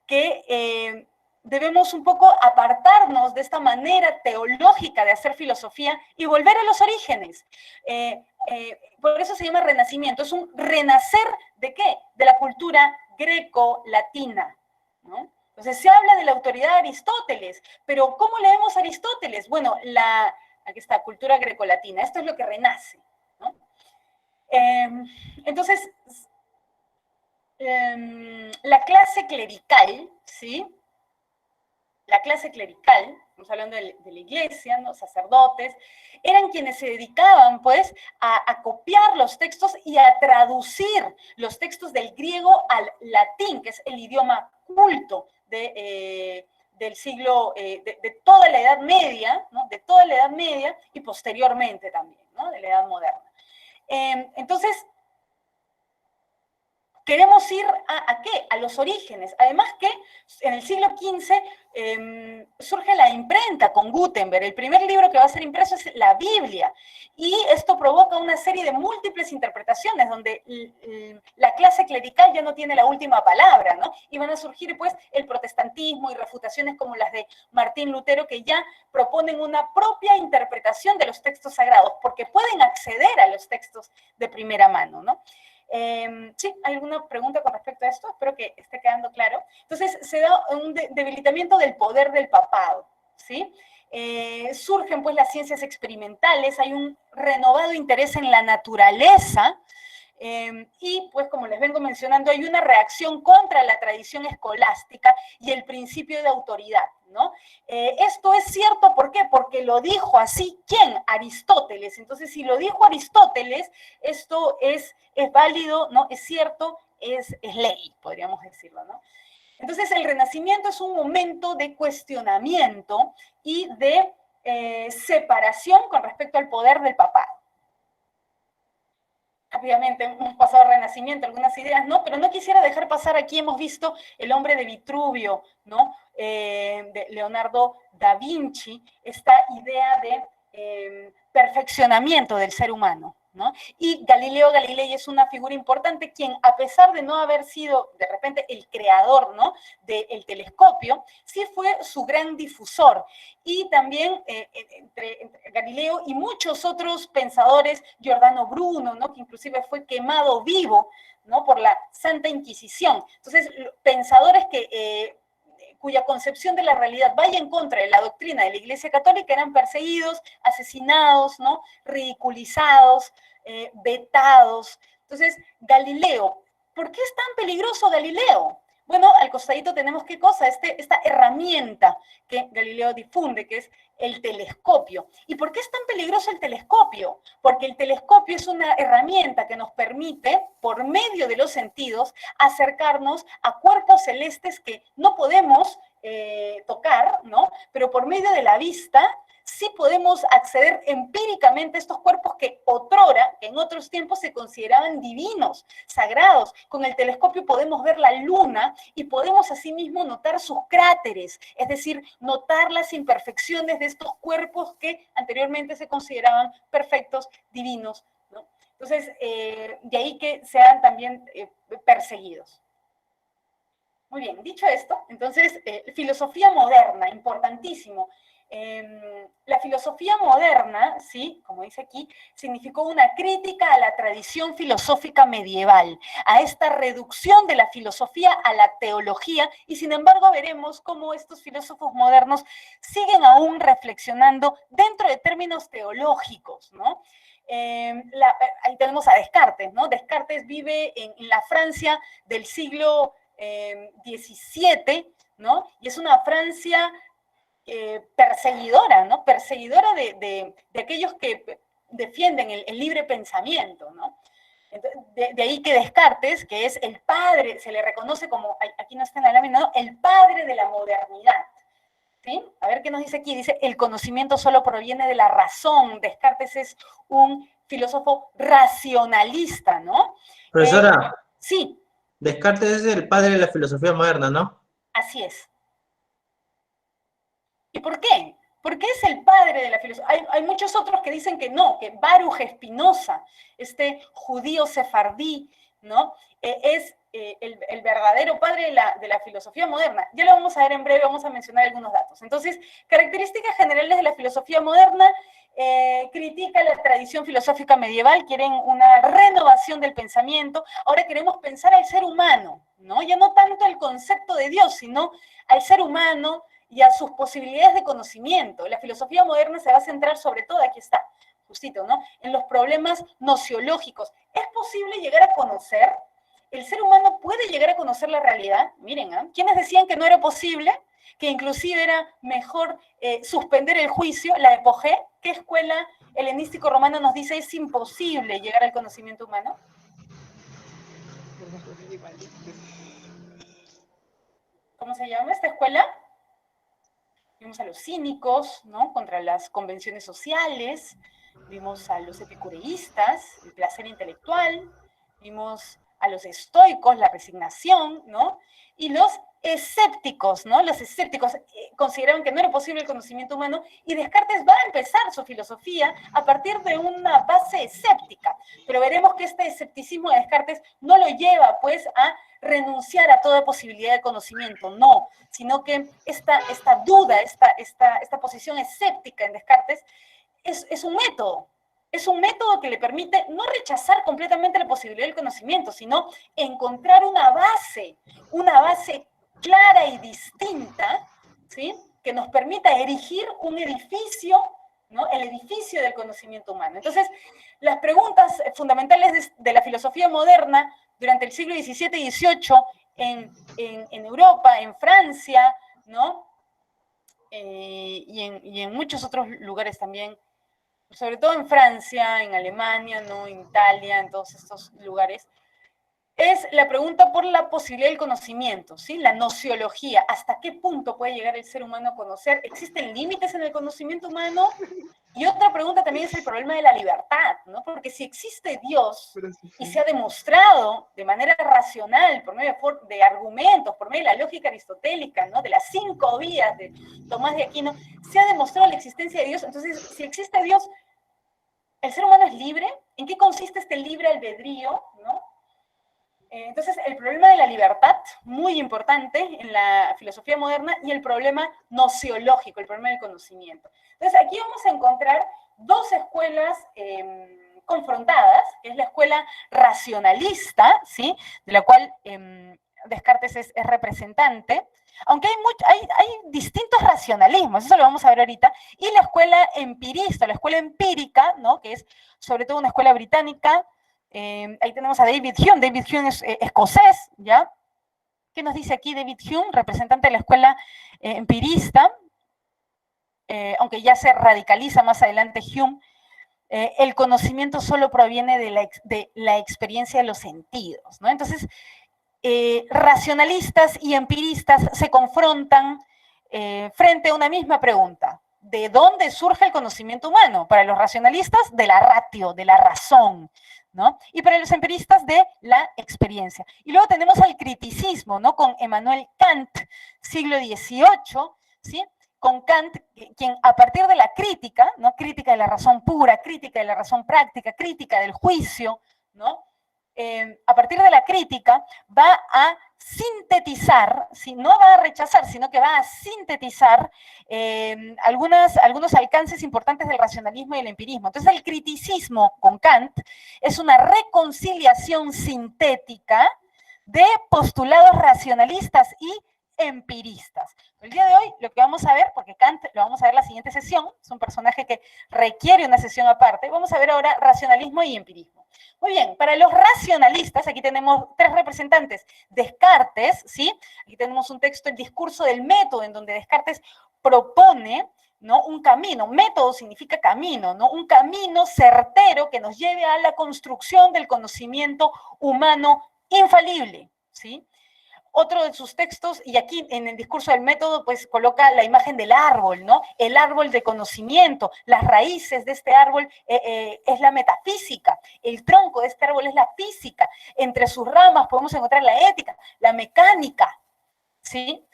que debemos un poco apartarnos de esta manera teológica de hacer filosofía y volver a los orígenes. Por eso se llama Renacimiento. Es un renacer ¿de qué? De la cultura greco-latina, ¿no? Entonces se habla de la autoridad de Aristóteles, pero ¿cómo leemos a Aristóteles? Bueno, aquí está, cultura grecolatina, esto es lo que renace, ¿no? Entonces, la clase clerical, ¿sí? La clase clerical, estamos hablando de la iglesia, ¿no? Sacerdotes, eran quienes se dedicaban, pues, a copiar los textos y a traducir los textos del griego al latín, que es el idioma culto del siglo, de toda la Edad Media, ¿no? De toda la Edad Media y posteriormente también, ¿no? De la Edad Moderna. Entonces, queremos ir ¿a qué? A los orígenes. Además que en el siglo XV surge la imprenta con Gutenberg. El primer libro que va a ser impreso es la Biblia. Y esto provoca una serie de múltiples interpretaciones donde la clase clerical ya no tiene la última palabra, ¿no? Y van a surgir, pues, el protestantismo y refutaciones como las de Martín Lutero, que ya proponen una propia interpretación de los textos sagrados, porque pueden acceder a los textos de primera mano, ¿no? Sí, ¿hay alguna pregunta con respecto a esto? Espero que esté quedando claro. Entonces, se da un debilitamiento del poder del papado, ¿sí? Surgen, pues, las ciencias experimentales, hay un renovado interés en la naturaleza, y, pues, como les vengo mencionando, hay una reacción contra la tradición escolástica y el principio de autoridad, ¿no? Esto es cierto, ¿por qué? Porque lo dijo así, ¿quién? Aristóteles. Entonces, si lo dijo Aristóteles, esto es válido, ¿no? Es cierto, es ley, podríamos decirlo, ¿no? Entonces, el Renacimiento es un momento de cuestionamiento y de separación con respecto al poder del papado. Rápidamente hemos pasado al Renacimiento, algunas ideas, ¿no? Pero no quisiera dejar pasar, aquí hemos visto El hombre de Vitruvio, ¿no? De Leonardo da Vinci, esta idea de perfeccionamiento del ser humano, ¿no? Y Galileo Galilei es una figura importante quien, a pesar de no haber sido de repente el creador, ¿no?, del telescopio, sí fue su gran difusor. Y también entre Galileo y muchos otros pensadores, Giordano Bruno, ¿no?, que inclusive fue quemado vivo, ¿no?, por la Santa Inquisición. Entonces, pensadores cuya concepción de la realidad vaya en contra de la doctrina de la Iglesia Católica eran perseguidos, asesinados, ¿no?, ridiculizados, vetados. Entonces, Galileo, ¿por qué es tan peligroso Galileo? Bueno, al costadito tenemos ¿qué cosa? Esta herramienta que Galileo difunde, que es el telescopio. ¿Y por qué es tan peligroso el telescopio? Porque el telescopio es una herramienta que nos permite, por medio de los sentidos, acercarnos a cuerpos celestes que no podemos tocar, ¿no? Pero por medio de la vista sí podemos acceder empíricamente a estos cuerpos que otrora, que en otros tiempos se consideraban divinos, sagrados. Con el telescopio podemos ver la luna y podemos asimismo notar sus cráteres, es decir, notar las imperfecciones de estos cuerpos que anteriormente se consideraban perfectos, divinos, ¿no? Entonces, de ahí que sean también perseguidos. Muy bien, dicho esto, entonces, filosofía moderna, importantísimo. La filosofía moderna, ¿sí? Como dice aquí, significó una crítica a la tradición filosófica medieval, a esta reducción de la filosofía a la teología, y sin embargo veremos cómo estos filósofos modernos siguen aún reflexionando dentro de términos teológicos, ¿no? Ahí tenemos a Descartes, ¿no? Descartes vive en la Francia del siglo XVII, ¿no? Y es una Francia perseguidora, ¿no? Perseguidora de aquellos que defienden el libre pensamiento, ¿no? Entonces, de ahí que Descartes, que es el padre, se le reconoce como, aquí no está en la lámina, ¿no? El padre de la modernidad. ¿Sí? A ver qué nos dice aquí. Dice, el conocimiento solo proviene de la razón. Descartes es un filósofo racionalista, ¿no? Profesora, Sí. Descartes es el padre de la filosofía moderna, ¿no? Así es. ¿Y por qué? Porque es el padre de la filosofía. Hay muchos otros que dicen que no, que Baruch Spinoza, este judío sefardí, ¿no? Es el verdadero padre de la filosofía moderna. Ya lo vamos a ver en breve, vamos a mencionar algunos datos. Entonces, características generales de la filosofía moderna: critica la tradición filosófica medieval, quieren una renovación del pensamiento. Ahora queremos pensar al ser humano, ¿no? Ya no tanto el concepto de Dios, sino al ser humano y a sus posibilidades de conocimiento. La filosofía moderna se va a centrar sobre todo, aquí está, justito, ¿no? En los problemas nociológicos. ¿Es posible llegar a conocer? ¿El ser humano puede llegar a conocer la realidad? Miren, ¿eh? ¿Quiénes decían que no era posible? Que inclusive era mejor suspender el juicio. La Epogé, ¿qué escuela helenístico romana nos dice es imposible llegar al conocimiento humano? ¿Cómo se llama esta escuela? Vimos a los cínicos, ¿no? Contra las convenciones sociales, vimos a los epicureístas, el placer intelectual, vimos a los estoicos, la resignación, ¿no? Y los escépticos, ¿no? Los escépticos consideraron que no era posible el conocimiento humano, y Descartes va a empezar su filosofía a partir de una base escéptica, pero veremos que este escepticismo de Descartes no lo lleva, pues, a renunciar a toda posibilidad de conocimiento, no, sino que esta duda, esta posición escéptica en Descartes es un método. Es un método que le permite no rechazar completamente la posibilidad del conocimiento, sino encontrar una base clara y distinta, ¿sí? Que nos permita erigir un edificio, ¿no? El edificio del conocimiento humano. Entonces, las preguntas fundamentales de la filosofía moderna durante el siglo XVII y XVIII en Europa, en Francia, ¿no? Y en muchos otros lugares también, sobre todo en Francia, en Alemania, ¿no? En Italia, en todos estos lugares, es la pregunta por la posibilidad del conocimiento, ¿sí? La nociología. ¿Hasta qué punto puede llegar el ser humano a conocer? ¿Existen límites en el conocimiento humano? Y otra pregunta también es el problema de la libertad, ¿no? Porque si existe Dios y se ha demostrado de manera racional, por medio de argumentos, por medio de la lógica aristotélica, ¿no? De las 5 vías de Tomás de Aquino, se ha demostrado la existencia de Dios. Entonces, si existe Dios, ¿el ser humano es libre? ¿En qué consiste este libre albedrío, ¿no? Entonces, el problema de la libertad, muy importante en la filosofía moderna, y el problema nociológico, el problema del conocimiento. Entonces, aquí vamos a encontrar dos escuelas confrontadas, que es la escuela racionalista, ¿sí? De la cual Descartes es representante, aunque hay distintos racionalismos, eso lo vamos a ver ahorita, y la escuela empirista, la escuela empírica, ¿no? Que es sobre todo una escuela británica. Ahí tenemos a David Hume. David Hume es escocés, ¿ya? ¿Qué nos dice aquí David Hume, representante de la escuela empirista? Aunque ya se radicaliza más adelante Hume, el conocimiento solo proviene de la experiencia de los sentidos, ¿no? Entonces, racionalistas y empiristas se confrontan frente a una misma pregunta: ¿de dónde surge el conocimiento humano? Para los racionalistas, de la ratio, de la razón, ¿no? Y para los empiristas, de la experiencia. Y luego tenemos al criticismo, ¿no? Con Emmanuel Kant, siglo XVIII, ¿sí? Con Kant, quien a partir de la crítica, ¿no? Crítica de la razón pura, crítica de la razón práctica, crítica del juicio, ¿no? A partir de la crítica va a sintetizar, ¿sí? No va a rechazar, sino que va a sintetizar algunos alcances importantes del racionalismo y el empirismo. Entonces, el criticismo con Kant es una reconciliación sintética de postulados racionalistas y empiristas. El día de hoy lo que vamos a ver, porque Kant lo vamos a ver en la siguiente sesión, es un personaje que requiere una sesión aparte, vamos a ver ahora racionalismo y empirismo. Muy bien, para los racionalistas, aquí tenemos tres representantes. Descartes, ¿sí? Aquí tenemos un texto, el discurso del método, en donde Descartes propone, ¿no?, un camino. Método significa camino, ¿no? Un camino certero que nos lleve a la construcción del conocimiento humano infalible, ¿sí? Otro de sus textos, y aquí en el discurso del método, pues coloca la imagen del árbol, ¿no? El árbol de conocimiento, las raíces de este árbol es la metafísica, el tronco de este árbol es la física, entre sus ramas podemos encontrar la ética, la mecánica, ¿sí?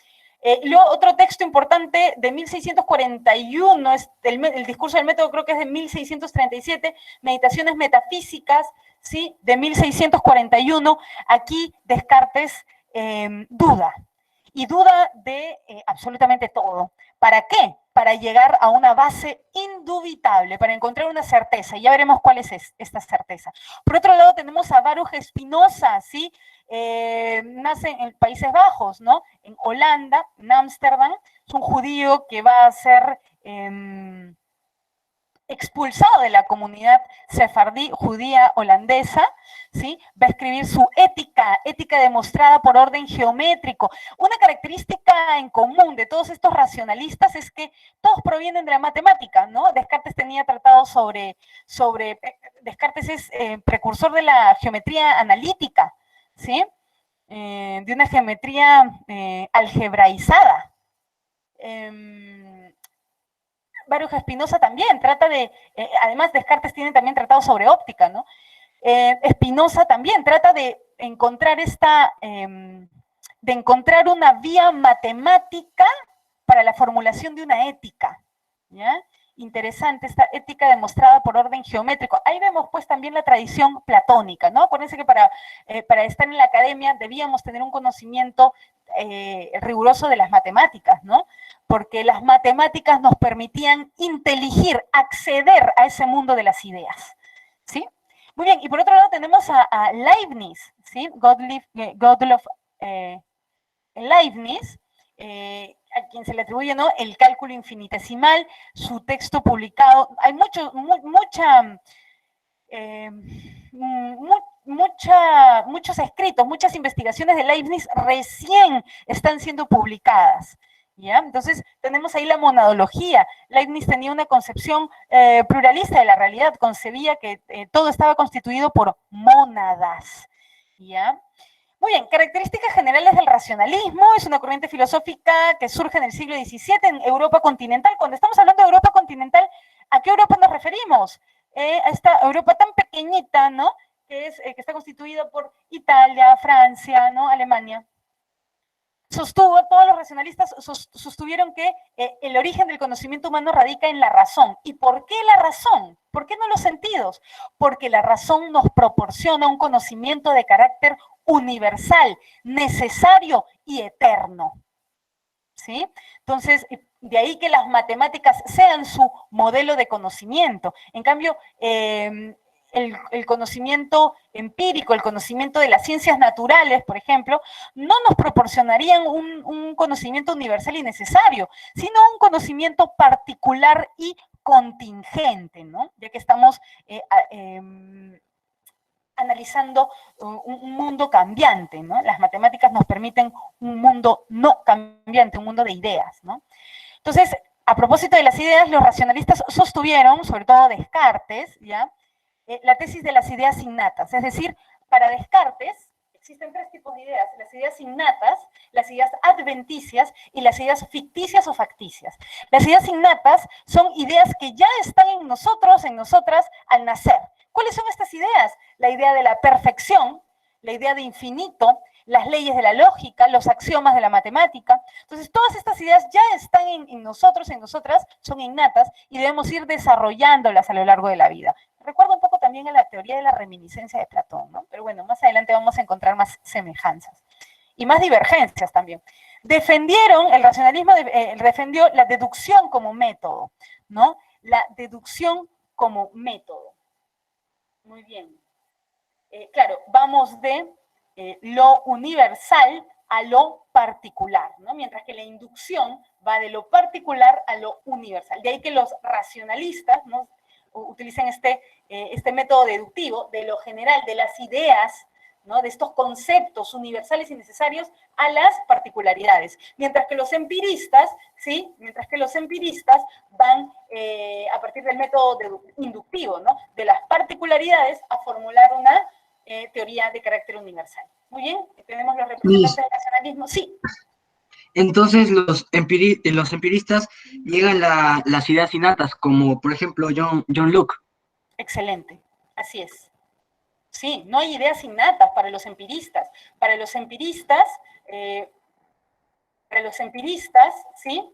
Luego, otro texto importante de 1641, es el discurso del método creo que es de 1637, Meditaciones metafísicas, ¿sí?, de 1641, aquí Descartes duda, y duda de absolutamente todo. ¿Para qué? Para llegar a una base indubitable, para encontrar una certeza, y ya veremos cuál es esta certeza. Por otro lado tenemos a Baruch Spinoza, ¿sí? Nace en Países Bajos, ¿no? En Holanda, en Ámsterdam, es un judío que va a ser expulsado de la comunidad sefardí judía holandesa, ¿sí? Va a escribir su ética demostrada por orden geométrico. Una característica en común de todos estos racionalistas es que todos provienen de la matemática, ¿no? Descartes tenía tratado Descartes es precursor de la geometría analítica, ¿sí? De una geometría algebraizada. Baruch Spinoza también trata de, además Descartes tiene también tratado sobre óptica, ¿no? Spinoza también trata de encontrar una vía matemática para la formulación de una ética, ¿ya? Interesante esta ética demostrada por orden geométrico. Ahí vemos pues también la tradición platónica, ¿no? Acuérdense que para estar en la academia debíamos tener un conocimiento riguroso de las matemáticas, ¿no? Porque las matemáticas nos permitían inteligir, acceder a ese mundo de las ideas, ¿sí? Muy bien, y por otro lado tenemos a Leibniz, ¿sí? Gottlob Leibniz, a quien se le atribuye, ¿no?, el cálculo infinitesimal, su texto publicado, hay muchos escritos, muchas investigaciones de Leibniz recién están siendo publicadas, ¿ya? Entonces tenemos ahí la monadología. Leibniz tenía una concepción pluralista de la realidad, concebía que todo estaba constituido por mónadas, ¿ya? Muy bien, características generales del racionalismo, es una corriente filosófica que surge en el siglo XVII en Europa continental. Cuando estamos hablando de Europa continental, ¿a qué Europa nos referimos? A esta Europa tan pequeñita, ¿no?, que está constituida por Italia, Francia, ¿no?, Alemania. Todos los racionalistas sostuvieron que el origen del conocimiento humano radica en la razón. ¿Y por qué la razón? ¿Por qué no los sentidos? Porque la razón nos proporciona un conocimiento de carácter universal, necesario y eterno, ¿sí? Entonces, de ahí que las matemáticas sean su modelo de conocimiento. En cambio, el conocimiento empírico, el conocimiento de las ciencias naturales, por ejemplo, no nos proporcionarían un conocimiento universal y necesario, sino un conocimiento particular y contingente, ¿no? Ya que estamos analizando un mundo cambiante, ¿no? Las matemáticas nos permiten un mundo no cambiante, un mundo de ideas, ¿no? Entonces, a propósito de las ideas, los racionalistas sostuvieron, sobre todo Descartes, ¿ya?, la tesis de las ideas innatas. Es decir, para Descartes existen tres tipos de ideas: las ideas innatas, las ideas adventicias y las ideas ficticias o facticias. Las ideas innatas son ideas que ya están en nosotros, en nosotras, al nacer. ¿Cuáles son estas ideas? La idea de la perfección, la idea de infinito, las leyes de la lógica, los axiomas de la matemática. Entonces, todas estas ideas ya están en nosotros, en nosotras, son innatas y debemos ir desarrollándolas a lo largo de la vida. Recuerdo un poco también a la teoría de la reminiscencia de Platón, ¿no? Pero bueno, más adelante vamos a encontrar más semejanzas. y más divergencias también. El racionalismo defendió la deducción como método, ¿no? La deducción como método. Muy bien. Claro, vamos de lo universal a lo particular, ¿no? Mientras que la inducción va de lo particular a lo universal. De ahí que los racionalistas, ¿no?, utilicen este método deductivo de lo general, de las ideas, ¿no?, de estos conceptos universales y necesarios a las particularidades. Mientras que los empiristas, ¿sí?, van a partir del método inductivo, ¿no?, de las particularidades a formular una teoría de carácter universal. Muy bien, tenemos los representantes del racionalismo. Sí. Entonces los empiristas llegan a las ideas innatas, como por ejemplo John Locke. Excelente, así es. Sí, no hay ideas innatas para los empiristas. Para los empiristas, ¿sí?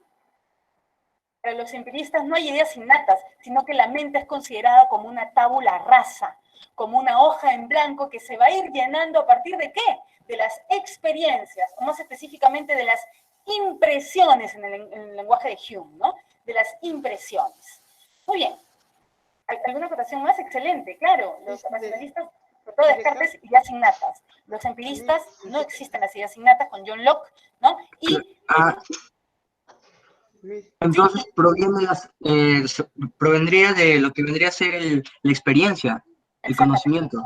Para los empiristas no hay ideas innatas, sino que la mente es considerada como una tábula rasa, como una hoja en blanco que se va a ir llenando a partir de ¿qué? De las experiencias, o más específicamente de las impresiones en el lenguaje de Hume, ¿no? De las impresiones. Muy bien. ¿Alguna acotación más? Excelente, claro. Los racionalistas, sobre todo Descartes, ideas innatas. Los empiristas, no existen las ideas innatas con John Locke, ¿no? Y... entonces provendría de lo que vendría a ser la experiencia, el conocimiento.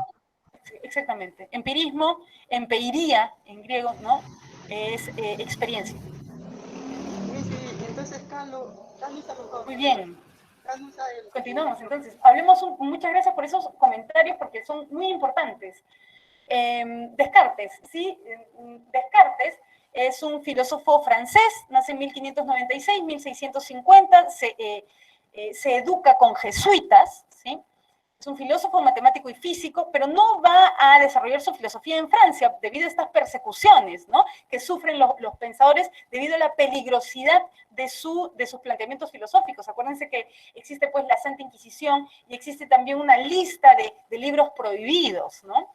Exactamente. Empirismo, empeiría en griego, ¿no? Es experiencia. Entonces, Carlos muy bien. Continuamos, entonces. Muchas gracias por esos comentarios porque son muy importantes. Descartes, ¿sí? Descartes es un filósofo francés, nace en 1596, 1650, se educa con jesuitas, ¿sí? Es un filósofo, matemático y físico, pero no va a desarrollar su filosofía en Francia debido a estas persecuciones, ¿no?, que sufren los pensadores debido a la peligrosidad de sus planteamientos filosóficos. Acuérdense que existe pues la Santa Inquisición y existe también una lista de libros prohibidos, ¿no?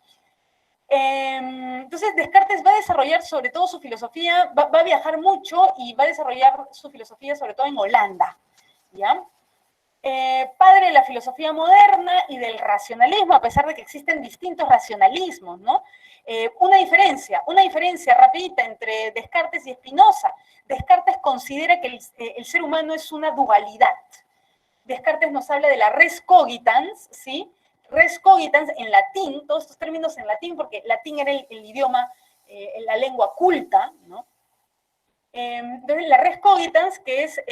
Entonces Descartes va a desarrollar sobre todo su filosofía, va a viajar mucho y va a desarrollar su filosofía sobre todo en Holanda, ¿ya? Padre de la filosofía moderna y del racionalismo, a pesar de que existen distintos racionalismos, ¿no? Una diferencia rapidita entre Descartes y Spinoza. Descartes considera que el ser humano es una dualidad. Descartes nos habla de la res cogitans, ¿sí? Res cogitans en latín, todos estos términos en latín, porque latín era el idioma, la lengua culta, ¿no? Entonces, la res cogitans, que es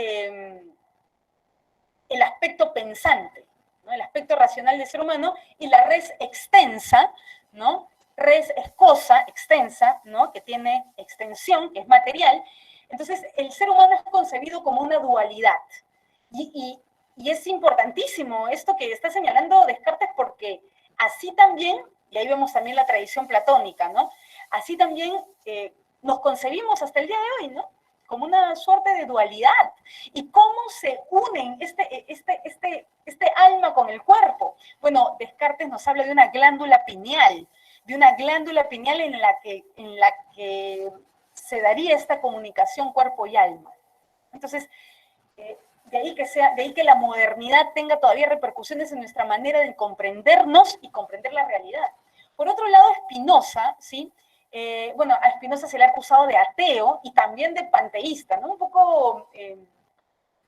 el aspecto pensante, ¿no?, el aspecto racional del ser humano, y la res extensa, ¿no? Res es cosa extensa, ¿no?, que tiene extensión, que es material. Entonces, el ser humano es concebido como una dualidad. Y es importantísimo esto que está señalando Descartes, porque así también, y ahí vemos también la tradición platónica, ¿no?, así también nos concebimos hasta el día de hoy, ¿no?, como una suerte de dualidad. ¿Y cómo se unen este alma con el cuerpo? Bueno, Descartes nos habla de una glándula pineal en la que se daría esta comunicación cuerpo y alma. Entonces, de ahí que la modernidad tenga todavía repercusiones en nuestra manera de comprendernos y comprender la realidad. Por otro lado, Spinoza, ¿sí? Bueno, a Spinoza se le ha acusado de ateo y también de panteísta, ¿no? Un poco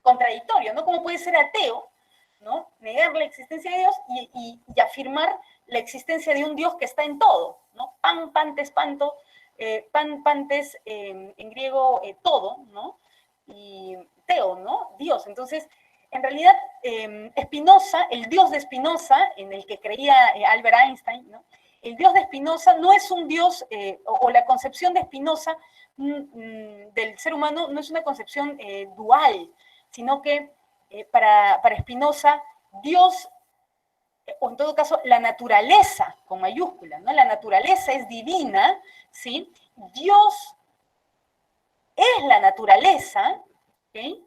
contradictorio, ¿no? ¿Cómo puede ser ateo, ¿no?, negar la existencia de Dios y afirmar la existencia de un Dios que está en todo, ¿no? Pan, pantes, panto, pantes en griego todo, ¿no? Y teo, ¿no? Dios. Entonces, en realidad, Spinoza, el Dios de Spinoza, en el que creía Albert Einstein, ¿no?, el Dios de Spinoza no es un Dios, o la concepción de Spinoza del ser humano no es una concepción dual, sino que para Spinoza, Dios, o en todo caso, la naturaleza, con mayúsculas, ¿no?, la naturaleza es divina, ¿sí? Dios es la naturaleza, ¿sí?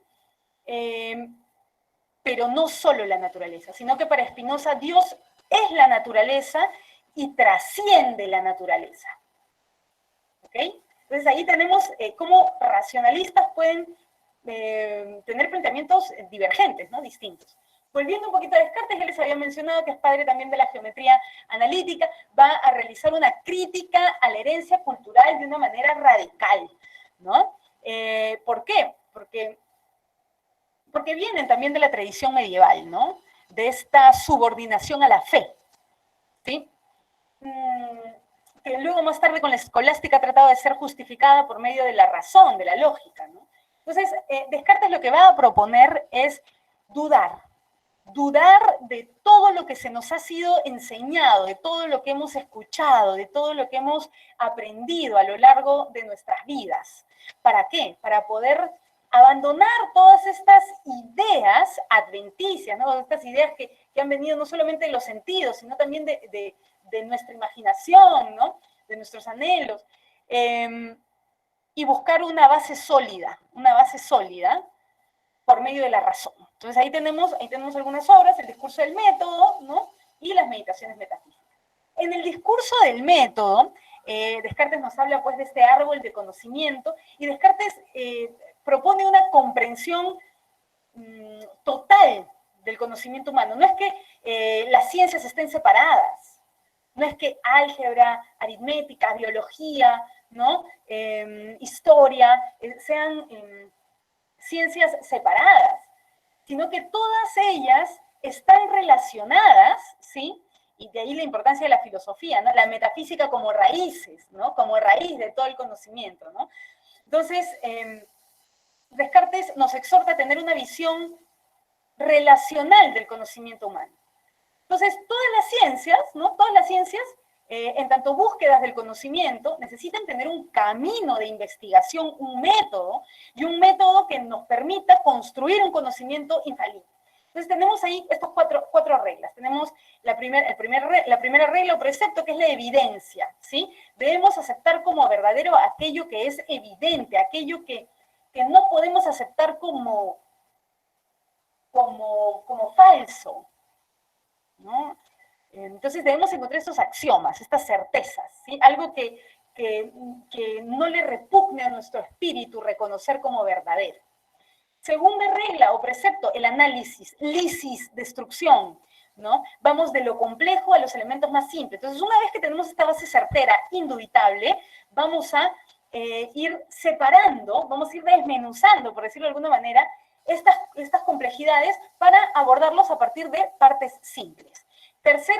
Pero no solo la naturaleza, sino que para Spinoza Dios es la naturaleza y trasciende la naturaleza. ¿Ok? Entonces ahí tenemos cómo racionalistas pueden tener planteamientos divergentes, ¿no? Distintos. Volviendo un poquito a Descartes, ya les había mencionado que es padre también de la geometría analítica, va a realizar una crítica a la herencia cultural de una manera radical, ¿no? ¿Por qué? Porque vienen también de la tradición medieval, ¿no? De esta subordinación a la fe, ¿sí? Que luego más tarde con la escolástica ha tratado de ser justificada por medio de la razón, de la lógica, ¿no? Entonces, Descartes lo que va a proponer es dudar de todo lo que se nos ha sido enseñado, de todo lo que hemos escuchado, de todo lo que hemos aprendido a lo largo de nuestras vidas. ¿Para qué? Para poder abandonar todas estas ideas adventicias, ¿no? Estas ideas que han venido no solamente de los sentidos, sino también de nuestra imaginación, ¿no? De nuestros anhelos, y buscar una base sólida por medio de la razón. Entonces ahí tenemos algunas obras, el discurso del método, ¿no? Y las meditaciones metafísicas. En el discurso del método, Descartes nos habla pues de este árbol de conocimiento, y Descartes propone una comprensión total del conocimiento humano. No es que las ciencias estén separadas, no es que álgebra, aritmética, biología, ¿no? Historia, sean ciencias separadas, sino que todas ellas están relacionadas, ¿sí? Y de ahí la importancia de la filosofía, ¿no? La metafísica como raíces, ¿no? Como raíz de todo el conocimiento, ¿no? Entonces, Descartes nos exhorta a tener una visión relacional del conocimiento humano. Entonces, todas las ciencias, ¿no? Todas las ciencias, en tanto búsquedas del conocimiento, necesitan tener un camino de investigación, un método, y un método que nos permita construir un conocimiento infalible. Entonces tenemos ahí estas cuatro reglas. Tenemos la primera regla o precepto, que es la evidencia, ¿sí? Debemos aceptar como verdadero aquello que es evidente, aquello que no podemos aceptar como falso, ¿no? Entonces debemos encontrar estos axiomas, estas certezas, ¿sí? Algo que no le repugne a nuestro espíritu reconocer como verdadero. Segunda regla o precepto, el análisis, lisis, destrucción, ¿no? Vamos de lo complejo a los elementos más simples. Entonces, una vez que tenemos esta base certera, indubitable, vamos a ir separando, vamos a ir desmenuzando, por decirlo de alguna manera, estas complejidades para abordarlos a partir de partes simples. Tercer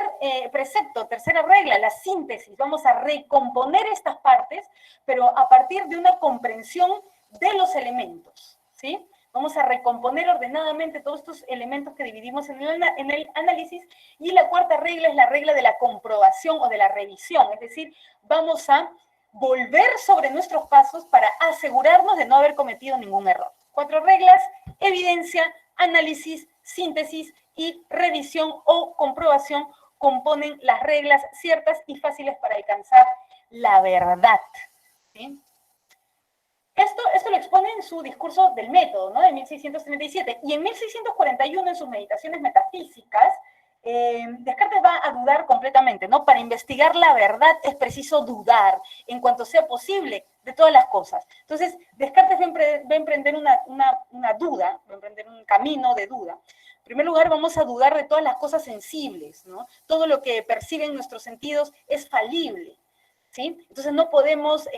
precepto, tercera regla, la síntesis. Vamos a recomponer estas partes, pero a partir de una comprensión de los elementos, ¿sí? Vamos a recomponer ordenadamente todos estos elementos que dividimos en el análisis. Y la cuarta regla es la regla de la comprobación o de la revisión, es decir, vamos a volver sobre nuestros pasos para asegurarnos de no haber cometido ningún error. 4 reglas: evidencia, análisis, síntesis y revisión o comprobación componen las reglas ciertas y fáciles para alcanzar la verdad, ¿sí? Esto lo expone en su discurso del método, ¿no? De 1637. Y en 1641, en sus meditaciones metafísicas, Descartes va a dudar completamente, ¿no? Para investigar la verdad es preciso dudar, en cuanto sea posible, de todas las cosas. Entonces, Descartes va a emprender una duda, va a emprender un camino de duda. En primer lugar, vamos a dudar de todas las cosas sensibles, ¿no? Todo lo que perciben nuestros sentidos es falible, ¿sí? Entonces no podemos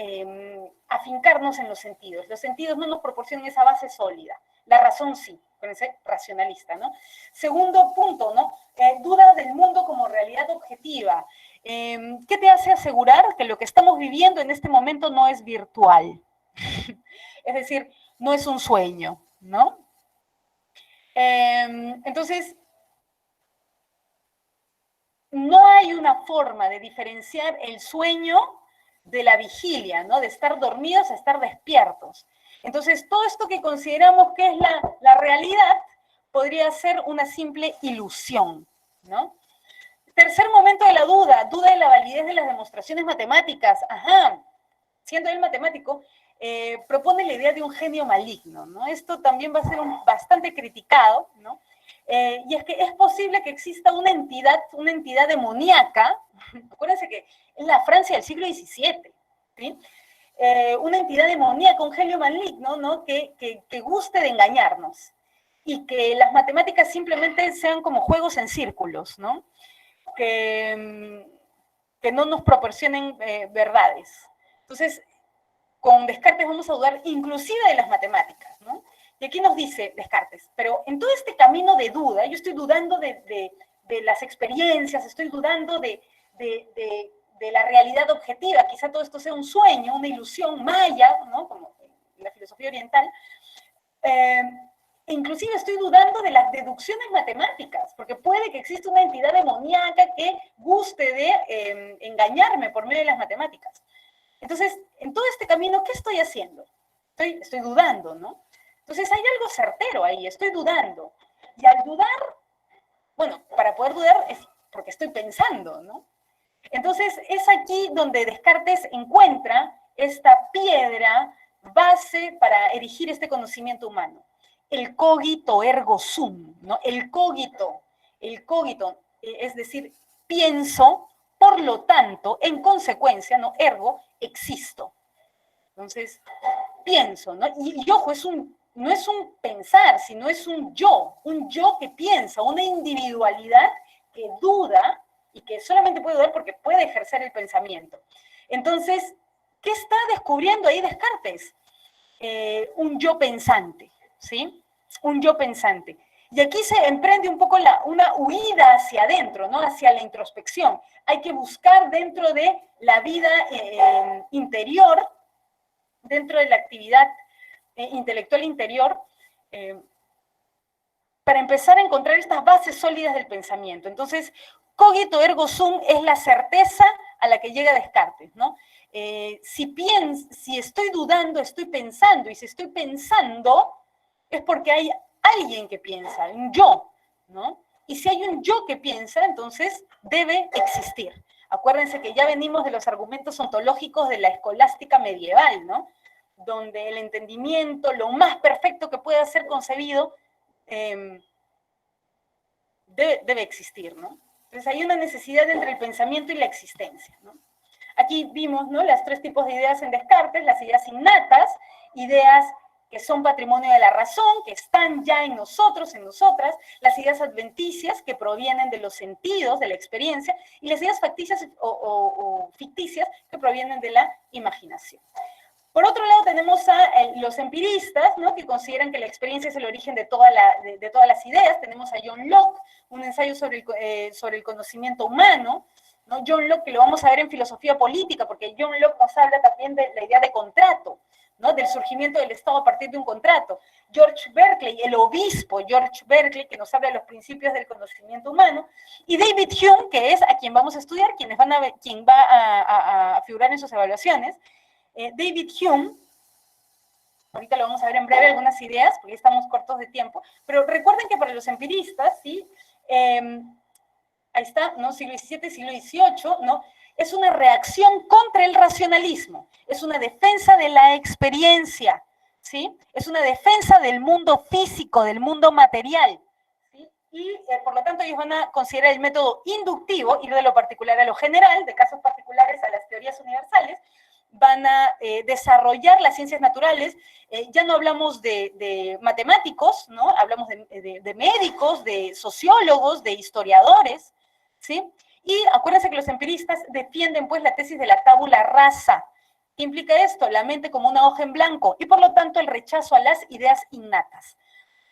afincarnos en los sentidos. Los sentidos no nos proporcionan esa base sólida. La razón sí, con ese racionalista, ¿no? Segundo punto, ¿no? Duda del mundo como realidad objetiva. ¿Qué te hace asegurar que lo que estamos viviendo en este momento no es virtual? Es decir, no es un sueño, ¿no? Entonces, no hay una forma de diferenciar el sueño de la vigilia, ¿no? De estar dormidos a estar despiertos. Entonces, todo esto que consideramos que es la realidad podría ser una simple ilusión, ¿no? Tercer momento de la duda de la validez de las demostraciones matemáticas. Ajá, siendo él matemático, propone la idea de un genio maligno, ¿no? Esto también va a ser bastante criticado, ¿no? Y es que es posible que exista una entidad demoníaca. Acuérdense que es la Francia del siglo XVII, ¿sí? una entidad demoníaca, un genio maligno, ¿no? Que guste de engañarnos. Y que las matemáticas simplemente sean como juegos en círculos, ¿no? Que no nos proporcionen verdades. Entonces, con Descartes vamos a dudar inclusive de las matemáticas, ¿no? Y aquí nos dice Descartes, pero en todo este camino de duda, yo estoy dudando de las experiencias, estoy dudando de la realidad objetiva, quizá todo esto sea un sueño, una ilusión maya, ¿no? Como en la filosofía oriental, inclusive estoy dudando de las deducciones matemáticas, porque puede que exista una entidad demoníaca que guste de engañarme por medio de las matemáticas. Entonces, en todo este camino, ¿qué estoy haciendo? Estoy dudando, ¿no? Entonces hay algo certero ahí, estoy dudando. Y al dudar, bueno, para poder dudar es porque estoy pensando, ¿no? Entonces es aquí donde Descartes encuentra esta piedra base para erigir este conocimiento humano. El cogito ergo sum, ¿no? El cogito, es decir, pienso, por lo tanto, en consecuencia, ¿no? Ergo, existo. Entonces, pienso, ¿no? Y ojo, no es un pensar, sino es un yo que piensa, una individualidad que duda y que solamente puede dudar porque puede ejercer el pensamiento. Entonces, ¿qué está descubriendo ahí Descartes? Un yo pensante, ¿sí? Un yo pensante. Y aquí se emprende un poco una huida hacia adentro, ¿no? Hacia la introspección. Hay que buscar dentro de la vida interior, dentro de la actividad intelectual interior, para empezar a encontrar estas bases sólidas del pensamiento. Entonces, cogito ergo sum es la certeza a la que llega Descartes, ¿no? Si estoy dudando, estoy pensando, y si estoy pensando, es porque hay alguien que piensa, un yo, ¿no? Y si hay un yo que piensa, entonces debe existir. Acuérdense que ya venimos de los argumentos ontológicos de la escolástica medieval, ¿no? Donde el entendimiento, lo más perfecto que pueda ser concebido, debe existir, ¿no? Entonces hay una necesidad entre el pensamiento y la existencia, ¿no? Aquí vimos, ¿no? Los tres tipos de ideas en Descartes, las ideas innatas, ideas que son patrimonio de la razón, que están ya en nosotros, en nosotras, las ideas adventicias, que provienen de los sentidos, de la experiencia, y las ideas facticias o ficticias, que provienen de la imaginación. Por otro lado, tenemos a los empiristas, ¿no? Que consideran que la experiencia es el origen de todas las ideas. Tenemos a John Locke, un ensayo sobre el conocimiento humano, ¿no? John Locke, que lo vamos a ver en filosofía política, porque John Locke nos habla también de la idea de contrato, ¿no? Del surgimiento del Estado a partir de un contrato. George Berkeley, el obispo George Berkeley, que nos habla de los principios del conocimiento humano, y David Hume, que es a quien vamos a estudiar, quien va a figurar en sus evaluaciones. David Hume, ahorita lo vamos a ver en breve algunas ideas, porque estamos cortos de tiempo, pero recuerden que para los empiristas, ¿sí? Ahí está, ¿no? Siglo XVII, siglo XVIII, ¿no? Es una reacción contra el racionalismo, es una defensa de la experiencia, ¿sí? Es una defensa del mundo físico, del mundo material, ¿sí? Y por lo tanto ellos van a considerar el método inductivo, ir de lo particular a lo general, de casos particulares a las teorías universales. Van a desarrollar las ciencias naturales, ya no hablamos de matemáticos, ¿no? Hablamos de médicos, de sociólogos, de historiadores, ¿sí? Y acuérdense que los empiristas defienden pues la tesis de la tabula rasa. ¿Qué implica esto? La mente como una hoja en blanco y por lo tanto el rechazo a las ideas innatas.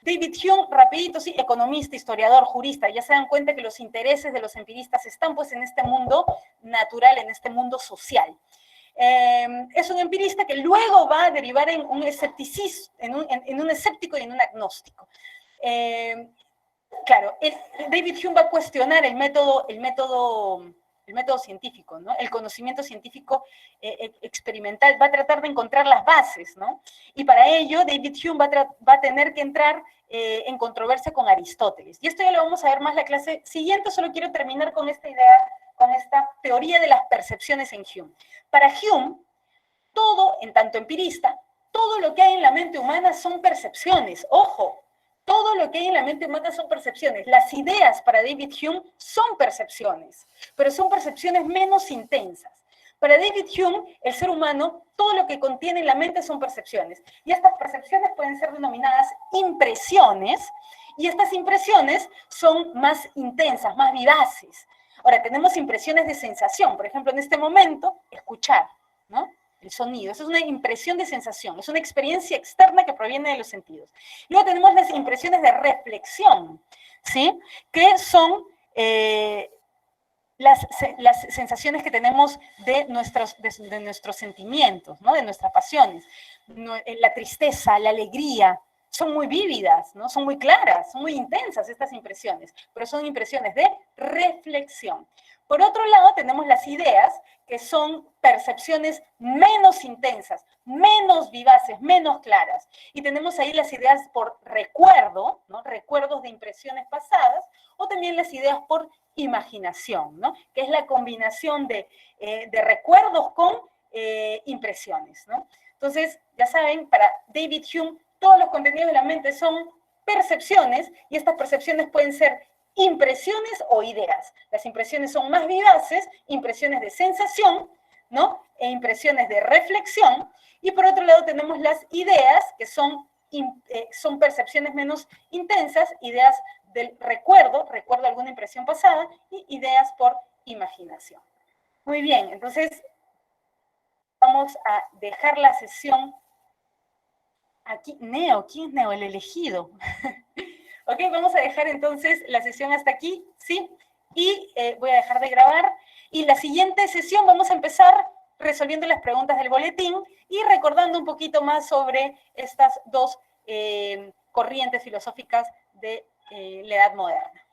David Hume, rapidito, sí, economista, historiador, jurista, ya se dan cuenta que los intereses de los empiristas están pues en este mundo natural, en este mundo social. Es un empirista que luego va a derivar en un escepticismo, en un escéptico y en un agnóstico. Claro, David Hume va a cuestionar el método científico, ¿no? El conocimiento científico experimental, va a tratar de encontrar las bases, ¿no? Y para ello David Hume va a tener que entrar en controversia con Aristóteles. Y esto ya lo vamos a ver más la clase siguiente, solo quiero terminar con esta idea, con esta teoría de las percepciones en Hume. Para Hume, todo, en tanto empirista, todo lo que hay en la mente humana son percepciones. Ojo, todo lo que hay en la mente humana son percepciones. Las ideas para David Hume son percepciones, pero son percepciones menos intensas. Para David Hume, el ser humano, todo lo que contiene en la mente son percepciones. Y estas percepciones pueden ser denominadas impresiones, y estas impresiones son más intensas, más vivaces. Ahora, tenemos impresiones de sensación. Por ejemplo, en este momento, escuchar, ¿no? El sonido. Eso es una impresión de sensación. Es una experiencia externa que proviene de los sentidos. Luego tenemos las impresiones de reflexión, ¿sí? Que son las sensaciones que tenemos de nuestros sentimientos, ¿no? De nuestras pasiones. La tristeza, la alegría, son muy vívidas, ¿no? Son muy claras, son muy intensas estas impresiones, pero son impresiones de reflexión. Por otro lado, tenemos las ideas, que son percepciones menos intensas, menos vivaces, menos claras. Y tenemos ahí las ideas por recuerdo, ¿no? Recuerdos de impresiones pasadas, o también las ideas por imaginación, ¿no? Que es la combinación de recuerdos con impresiones, ¿no? Entonces, ya saben, para David Hume, todos los contenidos de la mente son percepciones, y estas percepciones pueden ser impresiones o ideas. Las impresiones son más vivaces, impresiones de sensación, ¿no? E impresiones de reflexión. Y por otro lado tenemos las ideas, que son percepciones menos intensas, ideas del recuerdo alguna impresión pasada, y ideas por imaginación. Muy bien, entonces vamos a dejar la sesión aquí. Neo, ¿quién es Neo? El elegido. Ok, vamos a dejar entonces la sesión hasta aquí, ¿sí? Y voy a dejar de grabar. Y la siguiente sesión vamos a empezar resolviendo las preguntas del boletín y recordando un poquito más sobre estas dos corrientes filosóficas de la Edad Moderna.